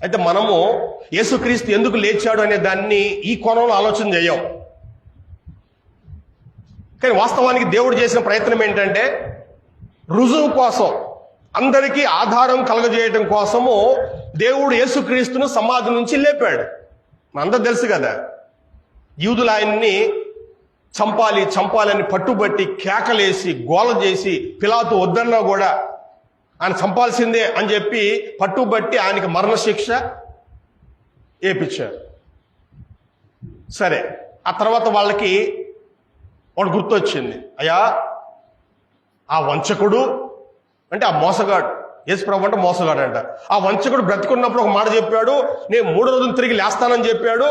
అయితే మనము యేసుక్రీస్తు ఎందుకు లేచాడు అనే దాన్ని ఈ కోణంలో ఆలోచన చేయం. కానీ వాస్తవానికి దేవుడు చేసిన ప్రయత్నం ఏంటంటే రుజువు కోసం, అందరికీ ఆధారం కలగజేయడం కోసము దేవుడు యేసుక్రీస్తును సమాధి నుంచి లేపాడు. మనందరూ తెలుసు కదా, యూదులు ఆయన్ని చంపాలని పట్టుబట్టి కేకలేసి గోల చేసి పిలాతు వద్దన్నా కూడా ఆయన చంపాల్సిందే అని చెప్పి పట్టుబట్టి ఆయనకి మరణశిక్ష వేయించారు. సరే, ఆ తర్వాత వాళ్ళకి వాడు గుర్తొచ్చింది, అయ్యా ఆ వంచకుడు అంటే ఆ మోసగాడు, యేసు ప్రభు అంటే మోసగాడు అంట. ఆ వంచకుడు బ్రతికున్నప్పుడు ఒక మాట చెప్పాడు, నేను 3 రోజులు తిరిగి లేస్తానని చెప్పాడు.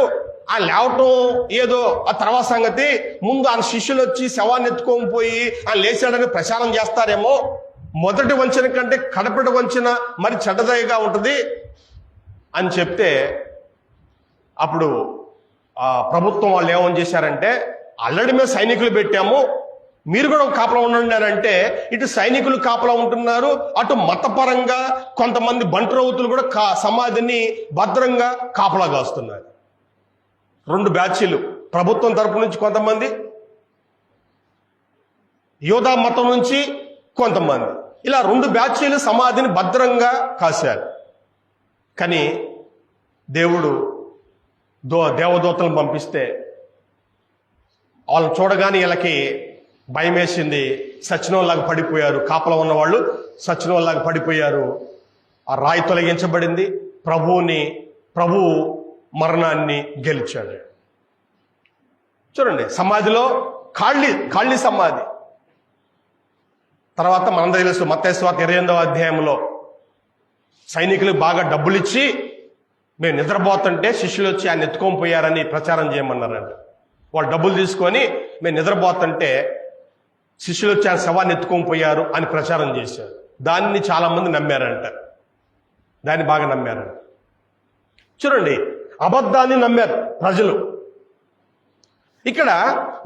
ఆ లేవటం ఏదో ఆ తర్వాత సంగతి, ముందు ఆయన శిష్యులు వచ్చి శవాన్ని ఎత్తుకొని పోయి ఆయన లేచాడని ప్రచారం చేస్తారేమో. మొదటి వంచన కంటే కడపటి వంచన మరి చెడ్డదయగా ఉంటుంది అని చెప్తే అప్పుడు ఆ ప్రభుత్వం వాళ్ళు ఏమని చేశారంటే, ఆల్రెడీ మేము సైనికులు పెట్టాము, మీరు కూడా ఒక కాపలా ఉండండి. ఇటు సైనికులు కాపలా ఉంటున్నారు, అటు మతపరంగా కొంతమంది బంటురౌతులు కూడా సమాధిని భద్రంగా కాపలా కాస్తున్నారు. 2 బ్యాచీలు, ప్రభుత్వం తరపు నుంచి కొంతమంది, యోధా మతం నుంచి కొంతమంది, ఇలా 2 బ్యాచీలు సమాధిని భద్రంగా కాశారు. కానీ దేవుడు దేవదూతలను పంపిస్తే వాళ్ళని చూడగానే వీళ్ళకి భయం వేసింది, సచ్చినోళ్ళలాగా పడిపోయారు. కాపలా ఉన్నవాళ్ళు సచ్చినోళ్ళలాగా పడిపోయారు. ఆ రాయి తొలగించబడింది. ప్రభువు మరణాన్ని గెలిచాడు. చూడండి, సమాధిలో ఖాళీ సమాధి. తర్వాత మనందరూ తెలుసు, మత్తయి సువార్త 28వ అధ్యాయంలో సైనికులకు బాగా డబ్బులు ఇచ్చి మేము నిద్రపోతుంటే శిష్యులు వచ్చి ఆయన ఎత్తుకొని పోయారని ప్రచారం చేయమన్నారంట. వాళ్ళు డబ్బులు తీసుకొని మేము నిద్రపోతుంటే శిష్యులు వచ్చి ఆయన శవాన్ని ఎత్తుకొని పోయారు అని ప్రచారం చేశారు. దాన్ని చాలామంది నమ్మారంట. దాన్ని బాగా నమ్మారంట. చూడండి, అబద్ధాన్ని నమ్మారు ప్రజలు. ఇక్కడ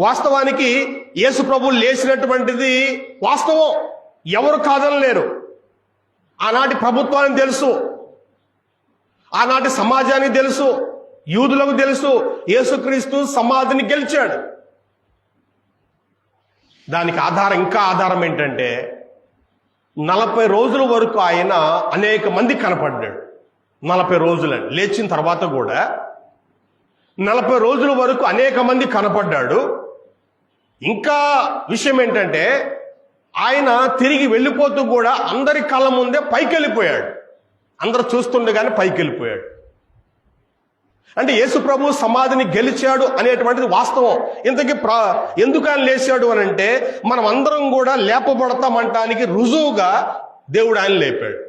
వాస్తవానికి యేసు ప్రభువు లేచినటువంటిది వాస్తవం, ఎవరు కాదనలేరు. ఆనాటి ప్రభుత్వానికి తెలుసు, ఆనాటి సమాజానికి తెలుసు, యూదులకు తెలుసు యేసుక్రీస్తు సమాధిని గెలిచాడు. దానికి ఇంకా ఆధారం ఏంటంటే 40 రోజుల వరకు ఆయన అనేక మంది కనపడ్డాడు. 40 రోజులని లేచిన తర్వాత కూడా 40 రోజుల వరకు అనేక మంది కనపడ్డాడు. ఇంకా విషయం ఏంటంటే ఆయన తిరిగి వెళ్ళిపోతూ కూడా అందరి కళ్ళ ముందే పైకి వెళ్ళిపోయాడు. అందరూ చూస్తుండగానే పైకి వెళ్ళిపోయాడు. అంటే యేసు ప్రభు సమాధిని గెలిచాడు అనేటువంటిది వాస్తవం. ఇంతకీ ఎందుకు ఆయన లేచాడు అని అంటే మనం అందరం కూడా లేపబడతామంటానికి రుజువుగా దేవుడు ఆయన లేపాడు.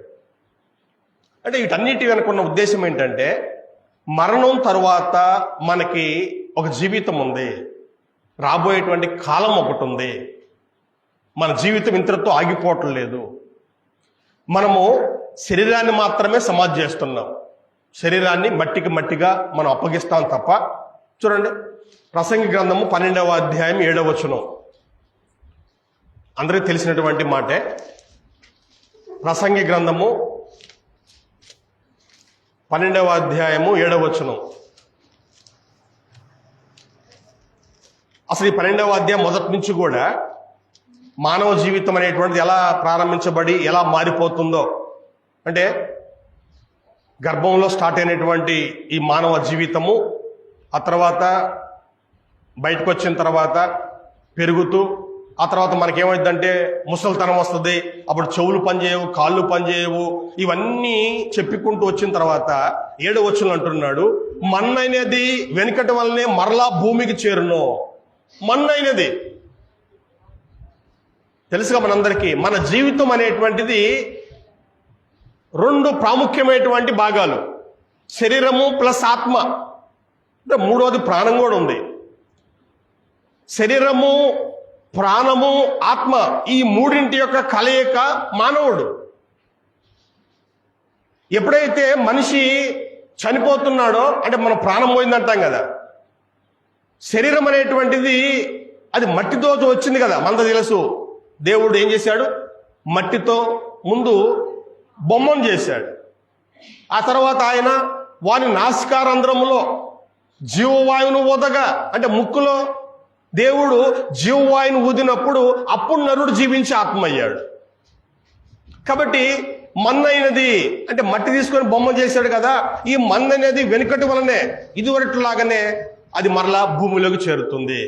అంటే వీటన్నిటి వెనుకున్న ఉద్దేశం ఏంటంటే మరణం తరువాత మనకి ఒక జీవితం ఉంది, రాబోయేటువంటి కాలం ఒకటి ఉంది. మన జీవితం ఇంతటితో ఆగిపోవటం లేదు. మనము శరీరాన్ని మాత్రమే సమాధి చేస్తున్నాం, శరీరాన్ని మట్టికి మట్టిగా మనం అప్పగిస్తాం తప్ప. చూడండి, ప్రసంగి గ్రంథము 12వ అధ్యాయం 7వ వచనం, అందరికీ తెలిసినటువంటి మాటే. ప్రసంగి గ్రంథము 12వ అధ్యాయము 7వ వచనం. అసలు ఈ 12వ అధ్యాయం మొదటి నుంచి కూడా మానవ జీవితం అనేటువంటిది ఎలా ప్రారంభించబడి ఎలా మారిపోతుందో, అంటే గర్భంలో స్టార్ట్ అయినటువంటి ఈ మానవ జీవితము ఆ తర్వాత బయటకు వచ్చిన తర్వాత పెరుగుతూ, ఆ తర్వాత మనకేమైందంటే ముసలితనం వస్తుంది, అప్పుడు చెవులు పనిచేయవు, కాళ్ళు పనిచేయవు. ఇవన్నీ చెప్పుకుంటూ వచ్చిన తర్వాత 7వ వచనం అంటున్నాడు, మన్నైనది వెనుకటి వల్లనే మరలా భూమికి చేరును. మన్నైనది తెలుసుగా మనందరికీ. మన జీవితం అనేటువంటిది 2 ప్రాముఖ్యమైనటువంటి భాగాలు, శరీరము ప్లస్ ఆత్మ. అంటే మూడవది ప్రాణం కూడా ఉంది. శరీరము, ప్రాణము, ఆత్మ, ఈ మూడింటి యొక్క కలయిక మానవుడు. ఎప్పుడైతే మనిషి చనిపోతున్నాడో అంటే మనం ప్రాణం పోయిందంటాం కదా, శరీరం అనేటువంటిది అది మట్టితో వచ్చింది కదా, మనకు తెలుసు. దేవుడు ఏం చేశాడు, మట్టితో ముందు బొమ్మను చేశాడు. ఆ తర్వాత ఆయన వాని నాసికారంధ్రములో జీవవాయువును ఊదగా, అంటే ముక్కులో దేవుడు జీవవాయువును ఊదినప్పుడు అప్పుడు నరుడు జీవించి ఆత్మ అయ్యాడు. కాబట్టి మన్నైనది అంటే మట్టి తీసుకొని బొమ్మ చేశాడు కదా, ఈ మన్ననేది వెనుకటి వలనే ఇదివరట్లాగానే అది మరలా భూమిలోకి చేరుతుంది.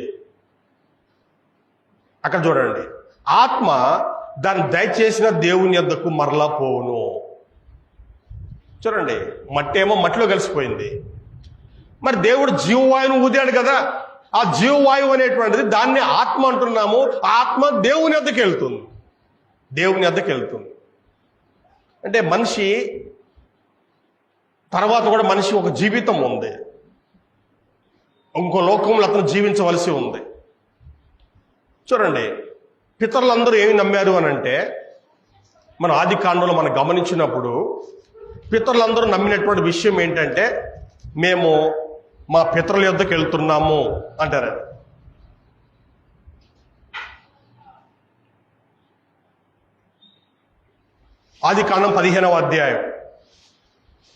అక్కడ చూడండి, ఆత్మ దాన్ని దయచేసిన దేవుని యొద్దకు మరలా పోవును. చూడండి, మట్టి ఏమో మట్టిలో కలిసిపోయింది. మరి దేవుడు జీవవాయువును ఊదాడు కదా, ఆ జీవవాయువు అనేటువంటిది దాన్ని ఆత్మ అంటున్నాము. ఆత్మ దేవుని యొద్దకు వెళ్తుంది, దేవుని యొద్దకు వెళ్తుంది. అంటే మనిషి తర్వాత కూడా మనిషి ఒక జీవితం ఉంది, ఇంకో లోకంలో అతను జీవించవలసి ఉంది. చూడండి, పితరులందరూ ఏమి నమ్మారు అని అంటే మన ఆది కాండంలో మనం గమనించినప్పుడు పితరులందరూ నమ్మినటువంటి విషయం ఏంటంటే మేము మా పితరుల యొద్దకు వెళ్తున్నాము అంటారు. ఆది కాండం 15వ అధ్యాయం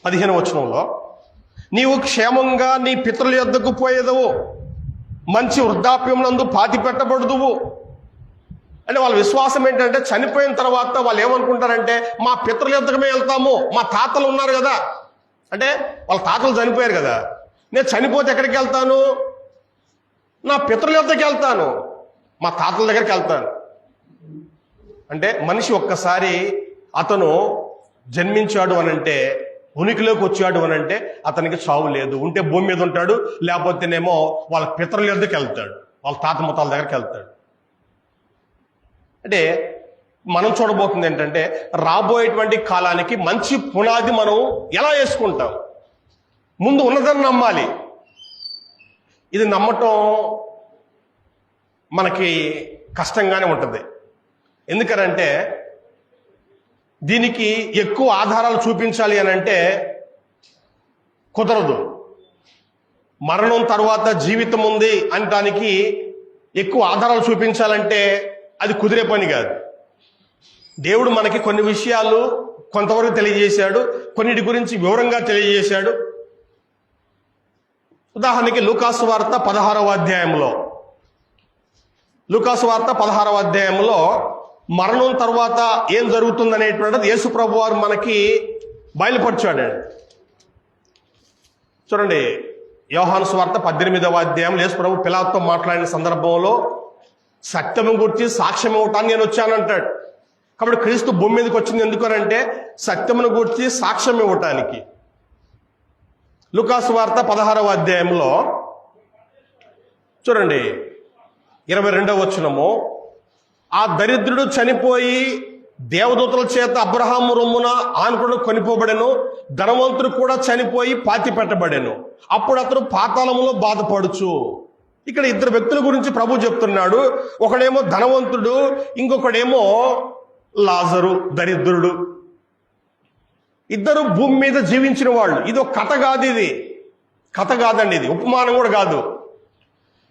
15వ వచనంలో, నీవు క్షేమంగా నీ పితరుల యొద్దకు పోయేదవు, మంచి వృద్ధాప్యం నందు పాతి పెట్టబడుదువు. అంటే వాళ్ళ విశ్వాసం ఏంటంటే చనిపోయిన తర్వాత వాళ్ళు ఏమనుకుంటారంటే మా పితరుల యొద్దకమే వెళ్తాము, మా తాతలు ఉన్నారు కదా, అంటే వాళ్ళ తాతలు చనిపోయారు కదా, నేను చనిపోతే ఎక్కడికి వెళ్తాను, నా పితరుల యొద్దకు వెళ్తాను, మా తాతల దగ్గరికి వెళ్తాను. అంటే మనిషి ఒక్కసారి అతను జన్మించాడు అనంటే, ఉనికిలోకి వచ్చాడు అనంటే అతనికి చావు లేదు. ఉంటే భూమి మీద ఉంటాడు, లేకపోతేనేమో వాళ్ళ పితరుల యొద్దకు వెళ్తాడు, వాళ్ళ తాత ముత్తాల దగ్గరికి వెళ్తాడు. అంటే మనం చూడబోతుంది ఏంటంటే రాబోయేటువంటి కాలానికి మంచి పునాది మనం ఎలా వేసుకుంటాం. ముందు ఉన్నదాన్ని నమ్మాలి. ఇది నమ్మటం మనకి కష్టంగానే ఉంటుంది. ఎందుకనంటే దీనికి ఎక్కువ ఆధారాలు చూపించాలి అని అంటే కుదరదు. మరణం తర్వాత జీవితం ఉంది అనటానికి ఎక్కువ ఆధారాలు చూపించాలంటే అది కుదిరే పని కాదు. దేవుడు మనకి కొన్ని విషయాలు కొంతవరకు తెలియజేశాడు, కొన్నిటి గురించి వివరంగా తెలియజేశాడు. ఉదాహరణకి లూకాసు వార్త 16వ అధ్యాయంలో మరణం తర్వాత ఏం జరుగుతుందనేటువంటిది యేసు ప్రభు వారు మనకి బయలుపరిచాడు. చూడండి, యోహాను సువార్త 18వ అధ్యాయం యేసు ప్రభు పిలాతుతో మాట్లాడిన సందర్భంలో సత్యము గురించి సాక్ష్యం ఇవ్వటాన్ని నేను వచ్చానంటాడు. కాబట్టి క్రీస్తు భూమి మీదకి వచ్చింది ఎందుకనంటే సత్యమును గురించి సాక్ష్యం ఇవ్వటానికి. లూకాసు వార్త 16వ అధ్యాయంలో చూడండి 22వ వచనము, ఆ దరిద్రుడు చనిపోయి దేవదూతల చేత అబ్రహాము రొమ్మున ఆనుకుడు కొనిపోబడెను, ధనవంతుడు కూడా చనిపోయి పాతి పెట్టబడెను. అప్పుడు అతడు పాతాళములో బాధపడుచు. ఇక్కడ ఇద్దరు వ్యక్తుల గురించి ప్రభు చెప్తున్నాడు. ఒకడేమో ధనవంతుడు, ఇంకొకడేమో లాజరు దరిద్రుడు. ఇద్దరు భూమి మీద జీవించిన వాళ్ళు. ఇది ఒక కథ కాదు, ఇది కథ కాదండి, ఇది ఉపమానం కూడా కాదు,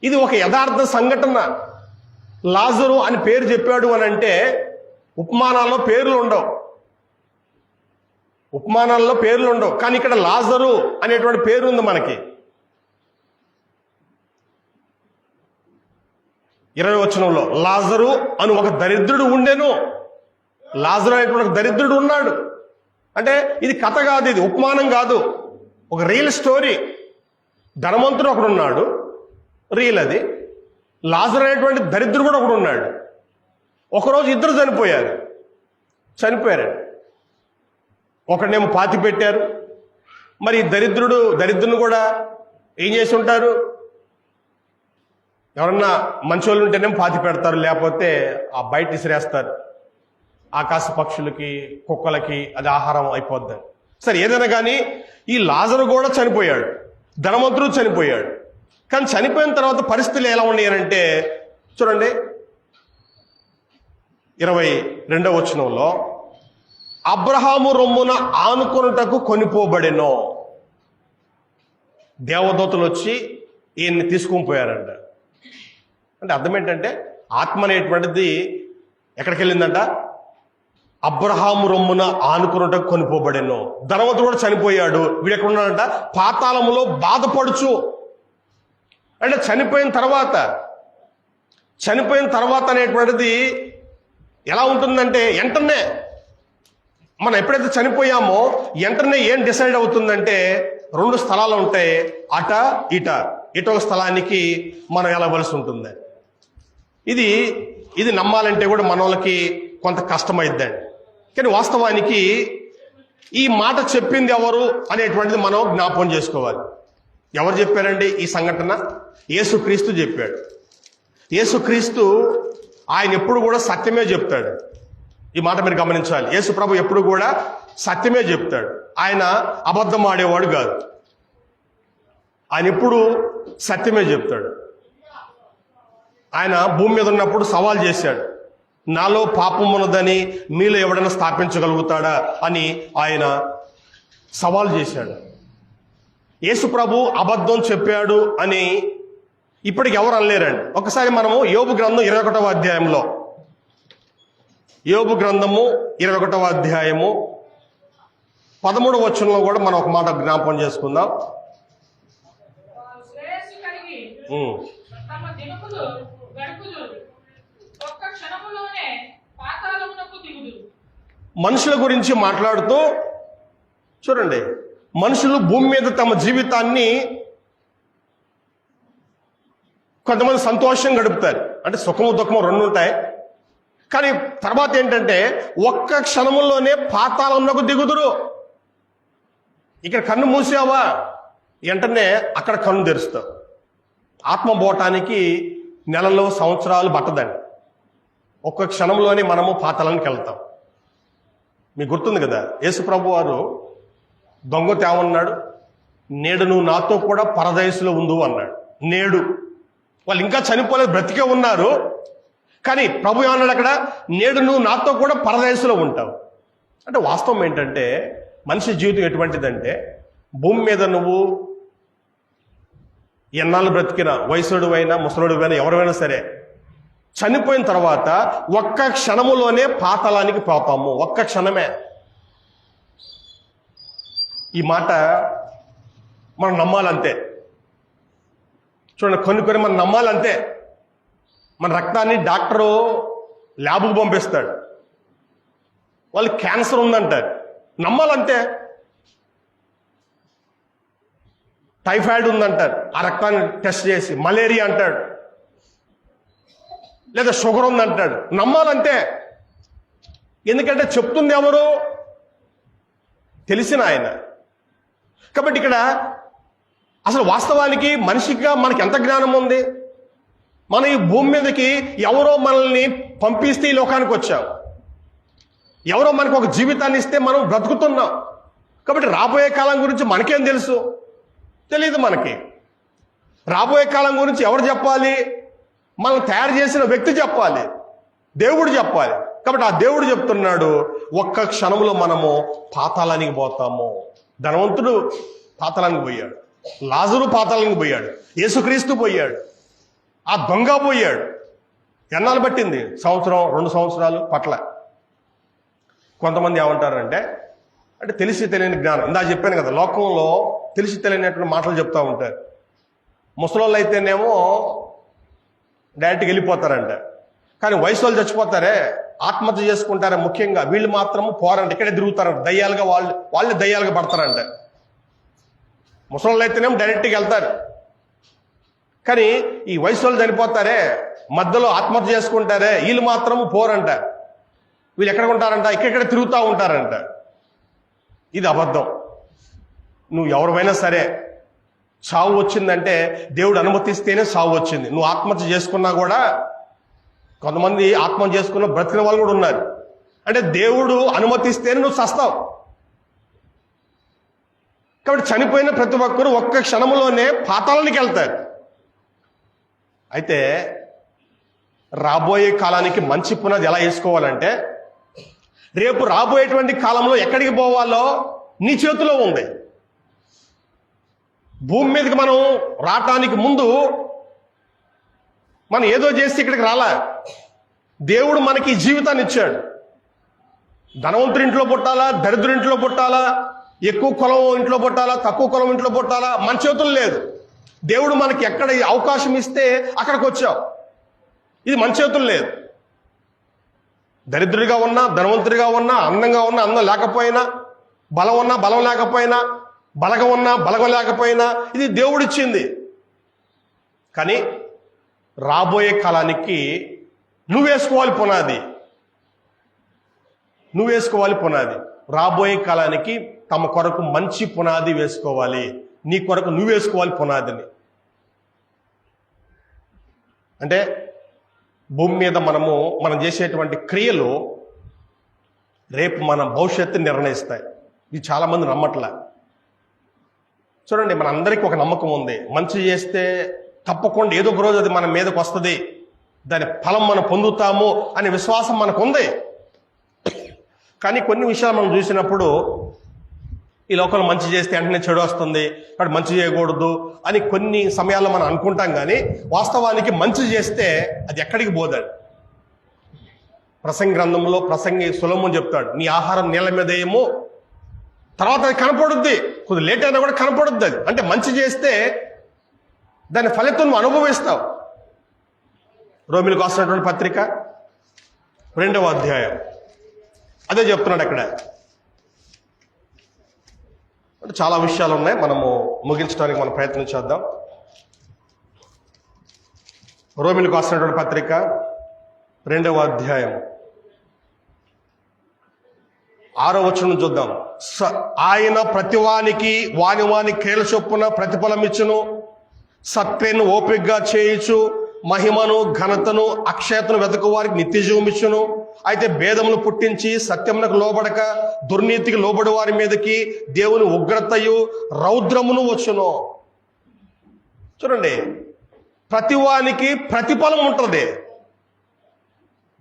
ఇది ఒక యథార్థ సంఘటన. లాజరు అని పేరు చెప్పాడు అని అంటే ఉపమానాల్లో పేర్లు ఉండవు, కానీ ఇక్కడ లాజరు అనేటువంటి పేరు ఉంది మనకి. 20వ వచనంలో లాజరు అని ఒక దరిద్రుడు ఉండెను. లాజరు అనేటువంటి ఒక దరిద్రుడు ఉన్నాడు. అంటే ఇది కథ కాదు, ఇది ఉపమానం కాదు, ఒక రియల్ స్టోరీ. ధనవంతుడు ఒకడు ఉన్నాడు, రియల్ అది. లాజరు అనేటువంటి దరిద్రుడు కూడా ఒకడు ఉన్నాడు. ఒకరోజు ఇద్దరు చనిపోయారు. ఒకడినేమో పాతి పెట్టారు. మరి దరిద్రుని కూడా ఏం చేసి ఉంటారు? ఎవరన్నా మంచోళ్ళు ఉంటేనేమో పాతి పెడతారు, లేకపోతే ఆ బయట ఇసిరేస్తారు. ఆకాశ పక్షులకి, కుక్కలకి అది ఆహారం అయిపోద్దని. సరే, ఏదైనా కానీ ఈ లాజరు కూడా చనిపోయాడు, ధనవంతుడు చనిపోయాడు. కానీ చనిపోయిన తర్వాత పరిస్థితులు ఎలా ఉన్నాయనంటే చూడండి 22వ వచనంలో, అబ్రహాము రొమ్మున ఆనుకొనుటకు కొనిపోబడెనో. దేవదూతలు వచ్చి ఈయన్ని తీసుకొని పోయారంట. అంటే అర్థం ఏంటంటే ఆత్మ అనేటువంటిది ఎక్కడికి వెళ్ళిందంట? అబ్రహాము రొమ్మున ఆనుకొనుటకు కొనిపోబడెనో. ధనవంతుడు కూడా చనిపోయాడు. వీడు ఎక్కడ ఉన్నాడంట? పాతాళములో బాధపడుచు. అంటే చనిపోయిన తర్వాత అనేటువంటిది ఎలా ఉంటుందంటే వెంటనే మనం ఎప్పుడైతే చనిపోయామో వెంటనే ఏం డిసైడ్ అవుతుందంటే 2 స్థలాలు ఉంటాయి, అట ఇట. ఇటొక స్థలానికి మనం వెళ్ళవలసి ఉంటుంది. ఇది నమ్మాలంటే కూడా మనోళ్ళకి కొంత కష్టమైద్దండి. కానీ వాస్తవానికి ఈ మాట చెప్పింది ఎవరు అనేటువంటిది మనం జ్ఞాపకం చేసుకోవాలి. ఎవరు చెప్పారండి ఈ సంఘటన? యేసుక్రీస్తు చెప్పాడు. యేసుక్రీస్తు ఆయన ఎప్పుడు కూడా సత్యమే చెప్తాడు. ఈ మాట మీరు గమనించాలి. యేసు ప్రభు ఎప్పుడు కూడా సత్యమే చెప్తాడు. ఆయన అబద్ధం ఆడేవాడు కాదు. ఆయన ఎప్పుడు సత్యమే చెప్తాడు. ఆయన భూమి మీద ఉన్నప్పుడు సవాల్ చేశాడు, నాలో పాపం ఉన్నదని మీలో ఎవడైనా స్థాపించగలుగుతాడా అని ఆయన సవాల్ చేశాడు. యేసు ప్రభు అబద్ధం చెప్పాడు అని ఇప్పటికి ఎవరు అనలేరండి. ఒకసారి మనము యోబు గ్రంథం 21వ అధ్యాయంలో, యోబు గ్రంథము 21వ అధ్యాయము 13వ వచనంలో కూడా మనం ఒక మాట జ్ఞాపకం చేసుకుందాం. శ్రేయస్సు కలిగి తమ దినములు గడుపుదురు, ఒక్క క్షణములోనే పాతాళమునకు దిగుదురు. మనుషుల గురించి మాట్లాడుతూ చూడండి, మనుషులు భూమి మీద తమ జీవితాన్ని కొంతమంది సంతోషం గడుపుతారు. అంటే సుఖము దుఃఖము 2 ఉంటాయి. కానీ తర్వాత ఏంటంటే ఒక్క క్షణములోనే పాతాళంలోకి దిగుదురు. ఇక్కడ కన్ను మూసావా వెంటనే అక్కడ కన్ను తెరుస్తావు. ఆత్మ పోవటానికి నెలలు సంవత్సరాలు పట్టదండి. ఒక్క క్షణంలోనే మనము పాతాళానికి వెళ్తాం. మీకు గుర్తుంది కదా, యేసు ప్రభు వారు దొంగ తేమన్నాడు, నేడు నువ్వు నాతో కూడా పరదయసులో ఉండు అన్నాడు. నేడు వాళ్ళు ఇంకా చనిపోలేదు, బ్రతికే ఉన్నారు. కానీ ప్రభు ఏమన్నాడు అక్కడ, నేడు నువ్వు నాతో కూడా పరదేశంలో ఉంటావు. అంటే వాస్తవం ఏంటంటే మనిషి జీవితం ఎటువంటిదంటే, భూమి మీద నువ్వు ఎన్నాళ్ళు బ్రతికినా, వయసుడు అయినా ముసలుడు అయినా ఎవరైనా సరే, చనిపోయిన తర్వాత ఒక్క క్షణములోనే పాతాళానికి పోతాము. ఒక్క క్షణమే. ఈ మాట మనం నమ్మాలంతే. చూడండి, కొన్ని మనం నమ్మాలంతే. మన రక్తాన్ని డాక్టరు ల్యాబ్కు పంపిస్తాడు, వాళ్ళు క్యాన్సర్ ఉందంటారు, నమ్మాలంతే. టైఫాయిడ్ ఉందంటారు, ఆ రక్తాన్ని టెస్ట్ చేసి, మలేరియా అంటాడు, లేదా షుగర్ ఉందంటాడు, నమ్మాలంతే. ఎందుకంటే చెప్తుంది ఎవరు? తెలిసిన ఆయన. కాబట్టి ఇక్కడ అసలు వాస్తవానికి మనిషిగా మనకి ఎంత జ్ఞానం ఉంది? మన ఈ భూమి మీదకి ఎవరో మనల్ని పంపిస్తే ఈ లోకానికి వచ్చాం, ఎవరో మనకు ఒక జీవితాన్ని ఇస్తే మనం బ్రతుకుతున్నాం. కాబట్టి రాబోయే కాలం గురించి మనకేం తెలుసు? తెలియదు మనకి. రాబోయే కాలం గురించి ఎవరు చెప్పాలి? మనం తయారు చేసిన వ్యక్తి చెప్పాలి, దేవుడు చెప్పాలి. కాబట్టి ఆ దేవుడు చెప్తున్నాడు, ఒక్క క్షణంలో మనము పాతాళానికి పోతాము. ధనవంతుడు పాతాళానికి పోయాడు, లాజరు పాతాళానికి పోయాడు, యేసుక్రీస్తు పోయాడు, ఆ దొంగ పోయాడు. ఎన్నాళ్ళు పట్టింది? సంవత్సరం, 2 సంవత్సరాలు పట్ల. కొంతమంది ఏమంటారంటే, అంటే తెలిసి తెలియని జ్ఞానం. ఇందా చెప్పాను కదా, లోకంలో తెలిసి తెలియనటువంటి మాటలు చెప్తూ ఉంటారు. ముసలోళ్ళు అయితేనేమో డైరెక్ట్గా వెళ్ళిపోతారంట, కానీ వయసు వాళ్ళు చచ్చిపోతారే, ఆత్మహత్య చేసుకుంటారే, ముఖ్యంగా వీళ్ళు మాత్రము పోరంట, ఇక్కడే తిరుగుతారంట, దయ్యాలుగా వాళ్ళే దయ్యాలుగా పడతారంట. ముసలోళ్ళు అయితేనేమో డైరెక్ట్గా వెళ్తారు, కానీ ఈ వయసు వాళ్ళు చనిపోతారే, మధ్యలో ఆత్మహత్య చేసుకుంటారే, వీళ్ళు మాత్రము పోరంట. వీళ్ళు ఎక్కడ ఉంటారంట? ఇక్కడెక్కడ తిరుగుతూ ఉంటారంట. ఇది అబద్ధం. నువ్వు ఎవరివైనా సరే, చావు వచ్చిందంటే దేవుడు అనుమతిస్తేనే చావు వచ్చింది. నువ్వు ఆత్మహత్య చేసుకున్నా కూడా, కొంతమంది ఆత్మహత్య చేసుకున్న బ్రతికిన వాళ్ళు కూడా ఉన్నారు. అంటే దేవుడు అనుమతిస్తేనే నువ్వు చస్తావు. కాబట్టి చనిపోయిన ప్రతి ఒక్కరు ఒక్క క్షణంలోనే పాతాళానికి వెళ్తారు. అయితే రాబోయే కాలానికి మంచి పునాది ఎలా వేసుకోవాలంటే, రేపు రాబోయేటువంటి కాలంలో ఎక్కడికి పోవాలో నీ చేతిలో ఉంది. భూమి మీదకి మనం రావటానికి ముందు మనం ఏదో చేసి ఇక్కడికి రాలా. దేవుడు మనకి ఈ జీవితాన్ని ఇచ్చాడు. ధనవంతుడింట్లో పుట్టాలా, దరిద్రుడింట్లో పుట్టాలా, ఎక్కువ కులం ఇంట్లో పుట్టాలా, తక్కువ కులం ఇంట్లో పుట్టాలా, మన చేతులు లేదు. దేవుడు మనకి ఎక్కడ అవకాశం ఇస్తే అక్కడికి వచ్చావు. ఇది మన చేతులు లేదు. దరిద్రుడిగా ఉన్నా, ధనవంతుడిగా ఉన్నా, అందంగా ఉన్నా, అందం లేకపోయినా, బలం ఉన్నా, బలం లేకపోయినా, బలగం ఉన్నా, బలగం లేకపోయినా, ఇది దేవుడిచ్చింది. కానీ రాబోయే కాలానికి నువ్వేసుకోవాలి పునాది. నువ్వేసుకోవాలి పునాది. రాబోయే కాలానికి తమ కొరకు మంచి పునాది వేసుకోవాలి. నీ కొరకు నువ్వేసుకోవాలి పునాదిని. అంటే భూమి మీద మనం చేసేటువంటి క్రియలు రేపు మన భవిష్యత్తుని నిర్ణయిస్తాయి. ఇది చాలామంది నమ్మట్లే. చూడండి, మన అందరికీ ఒక నమ్మకం ఉంది, మంచి చేస్తే తప్పకుండా ఏదో ఒక రోజు అది మన మీదకి వస్తుంది, దాని ఫలం మనం పొందుతాము అనే విశ్వాసం మనకు ఉంది. కానీ కొన్ని విషయాలు మనం చూసినప్పుడు, ఈ లోకంలో మంచి చేస్తే వెంటనే చెడు వస్తుంది, కాబట్టి మంచి చేయకూడదు అని కొన్ని సమయాల్లో మనం అనుకుంటాం. కానీ వాస్తవానికి మంచి చేస్తే అది ఎక్కడికి పోదాడు. ప్రసంగి గ్రంథంలో ప్రసంగి సొలొమోను చెప్తాడు, నీ ఆహారం నీళ్ళ మీద ఏమో, తర్వాత అది కనపడుద్ది, కొద్దిగా లేట్ అయినా కూడా కనపడుద్ది. అది అంటే మంచి చేస్తే దాని ఫలితం నువ్వు అనుభవిస్తావు. రోమిలకు రాసినటువంటి పత్రిక 2వ అధ్యాయం అదే చెప్తున్నాడు అక్కడ. అంటే చాలా విషయాలు ఉన్నాయి, మనము ముగించడానికి మనం ప్రయత్నం చేద్దాం. రోమిలకు రాసినటువంటి పత్రిక 2వ అధ్యాయం 6వ వచనం చూద్దాం. ఆయన ప్రతివానికి వాని క్రియల చొప్పున ప్రతిఫలం ఇచ్చును, సత్క్రియను ఓపికగా చేయుచు మహిమను ఘనతను అక్షయతను వెతకు వారికి నిత్య జీవం ఇచ్చును. అయితే భేదములు పుట్టించి సత్యమునకు లోబడక దుర్నీతికి లోబడి వారి మీదకి దేవుని ఉగ్రతయు రౌద్రమును వచ్చును. చూడండి, ప్రతివానికి ప్రతిఫలం ఉంటుంది.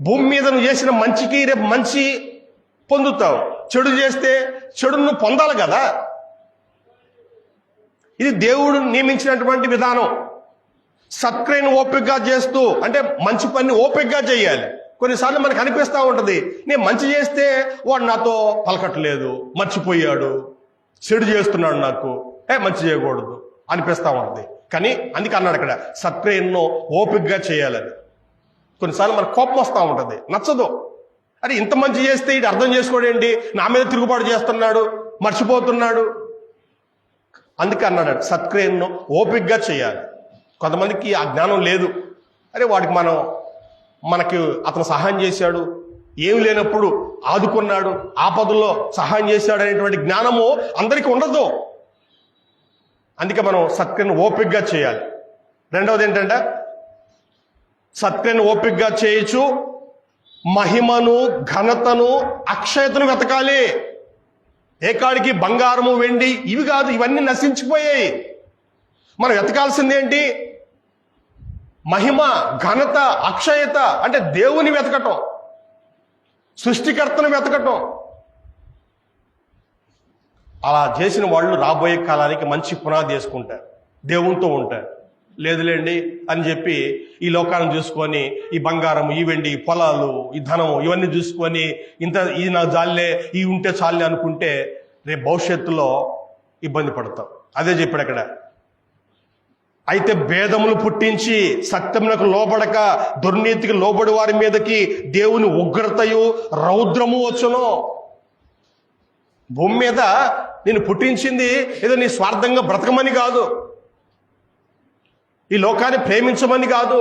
భూమి మీద నువ్వు చేసిన మంచికి రేపు మంచి పొందుతావు, చెడు చేస్తే చెడును పొందాలి కదా. ఇది దేవుడు నియమించినటువంటి విధానం. సత్క్రియను ఓపికగా చేస్తూ, అంటే మంచి పని ఓపికగా చేయాలి. కొన్నిసార్లు మనకు అనిపిస్తూ ఉంటుంది, నేను మంచి చేస్తే వాడు నాతో పలకట్లేదు, మర్చిపోయాడు, చెడు చేస్తున్నాడు, నాకు మంచి చేయకూడదు అనిపిస్తూ ఉంటుంది. కానీ అందుకే అన్నాడు అక్కడ, సత్క్రియను ఓపికగా చేయాలని. కొన్నిసార్లు మనకు కోపం వస్తూ ఉంటుంది, నచ్చదు. అరే ఇంత మంచి చేస్తే ఇది అర్థం చేసుకోడేంటి, నా మీద తిరుగుబాటు చేస్తున్నాడు, మర్చిపోతున్నాడు. అందుకే అన్నాడు సత్క్రియను ఓపికగా చేయాలి. కొంతమందికి ఆ జ్ఞానం లేదు. అరే వాడికి మనకి అతను సహాయం చేశాడు, ఏమి లేనప్పుడు ఆదుకున్నాడు, ఆపదల్లో సహాయం చేశాడు అనేటువంటి జ్ఞానము అందరికీ ఉండదు. అందుకే మనం సత్క్రియను ఓపికగా చేయాలి. రెండవది ఏంటంటే, సత్క్రియను ఓపికగా చేయొచ్చు, మహిమను, ఘనతను, అక్షయతను వెతకాలి. ఏ కాడికి బంగారము, వెండి ఇవి కాదు, ఇవన్నీ నశించిపోయాయి. మనం వెతకాల్సింది ఏంటి? మహిమ, ఘనత, అక్షయత. అంటే దేవుని వెతకటం, సృష్టికర్తను వెతకటం. అలా చేసిన వాళ్ళు రాబోయే కాలానికి మంచి పునాది వేసుకుంటారు, దేవునితో ఉంటారు. లేదులేండి అని చెప్పి ఈ లోకాన్ని చూసుకొని, ఈ బంగారం, ఈ వెండి, ఈ పొలాలు, ఈ ధనము, ఇవన్నీ చూసుకొని ఇది నాకు జాలే, ఇవి ఉంటే చాలే అనుకుంటే రేపు భవిష్యత్తులో ఇబ్బంది పడతాం. అదే చెప్పాడు అక్కడ. అయితే భేదములు పుట్టించి సత్యమునకు లోబడక దుర్నీతికి లోబడి వారి మీదకి దేవుని ఉగ్రతయు రౌద్రము వచ్చును. భూమి మీద నేను పుట్టించింది ఏదో నీ స్వార్థంగా బ్రతకమని కాదు, ఈ లోకాన్ని ప్రేమించమని కాదు,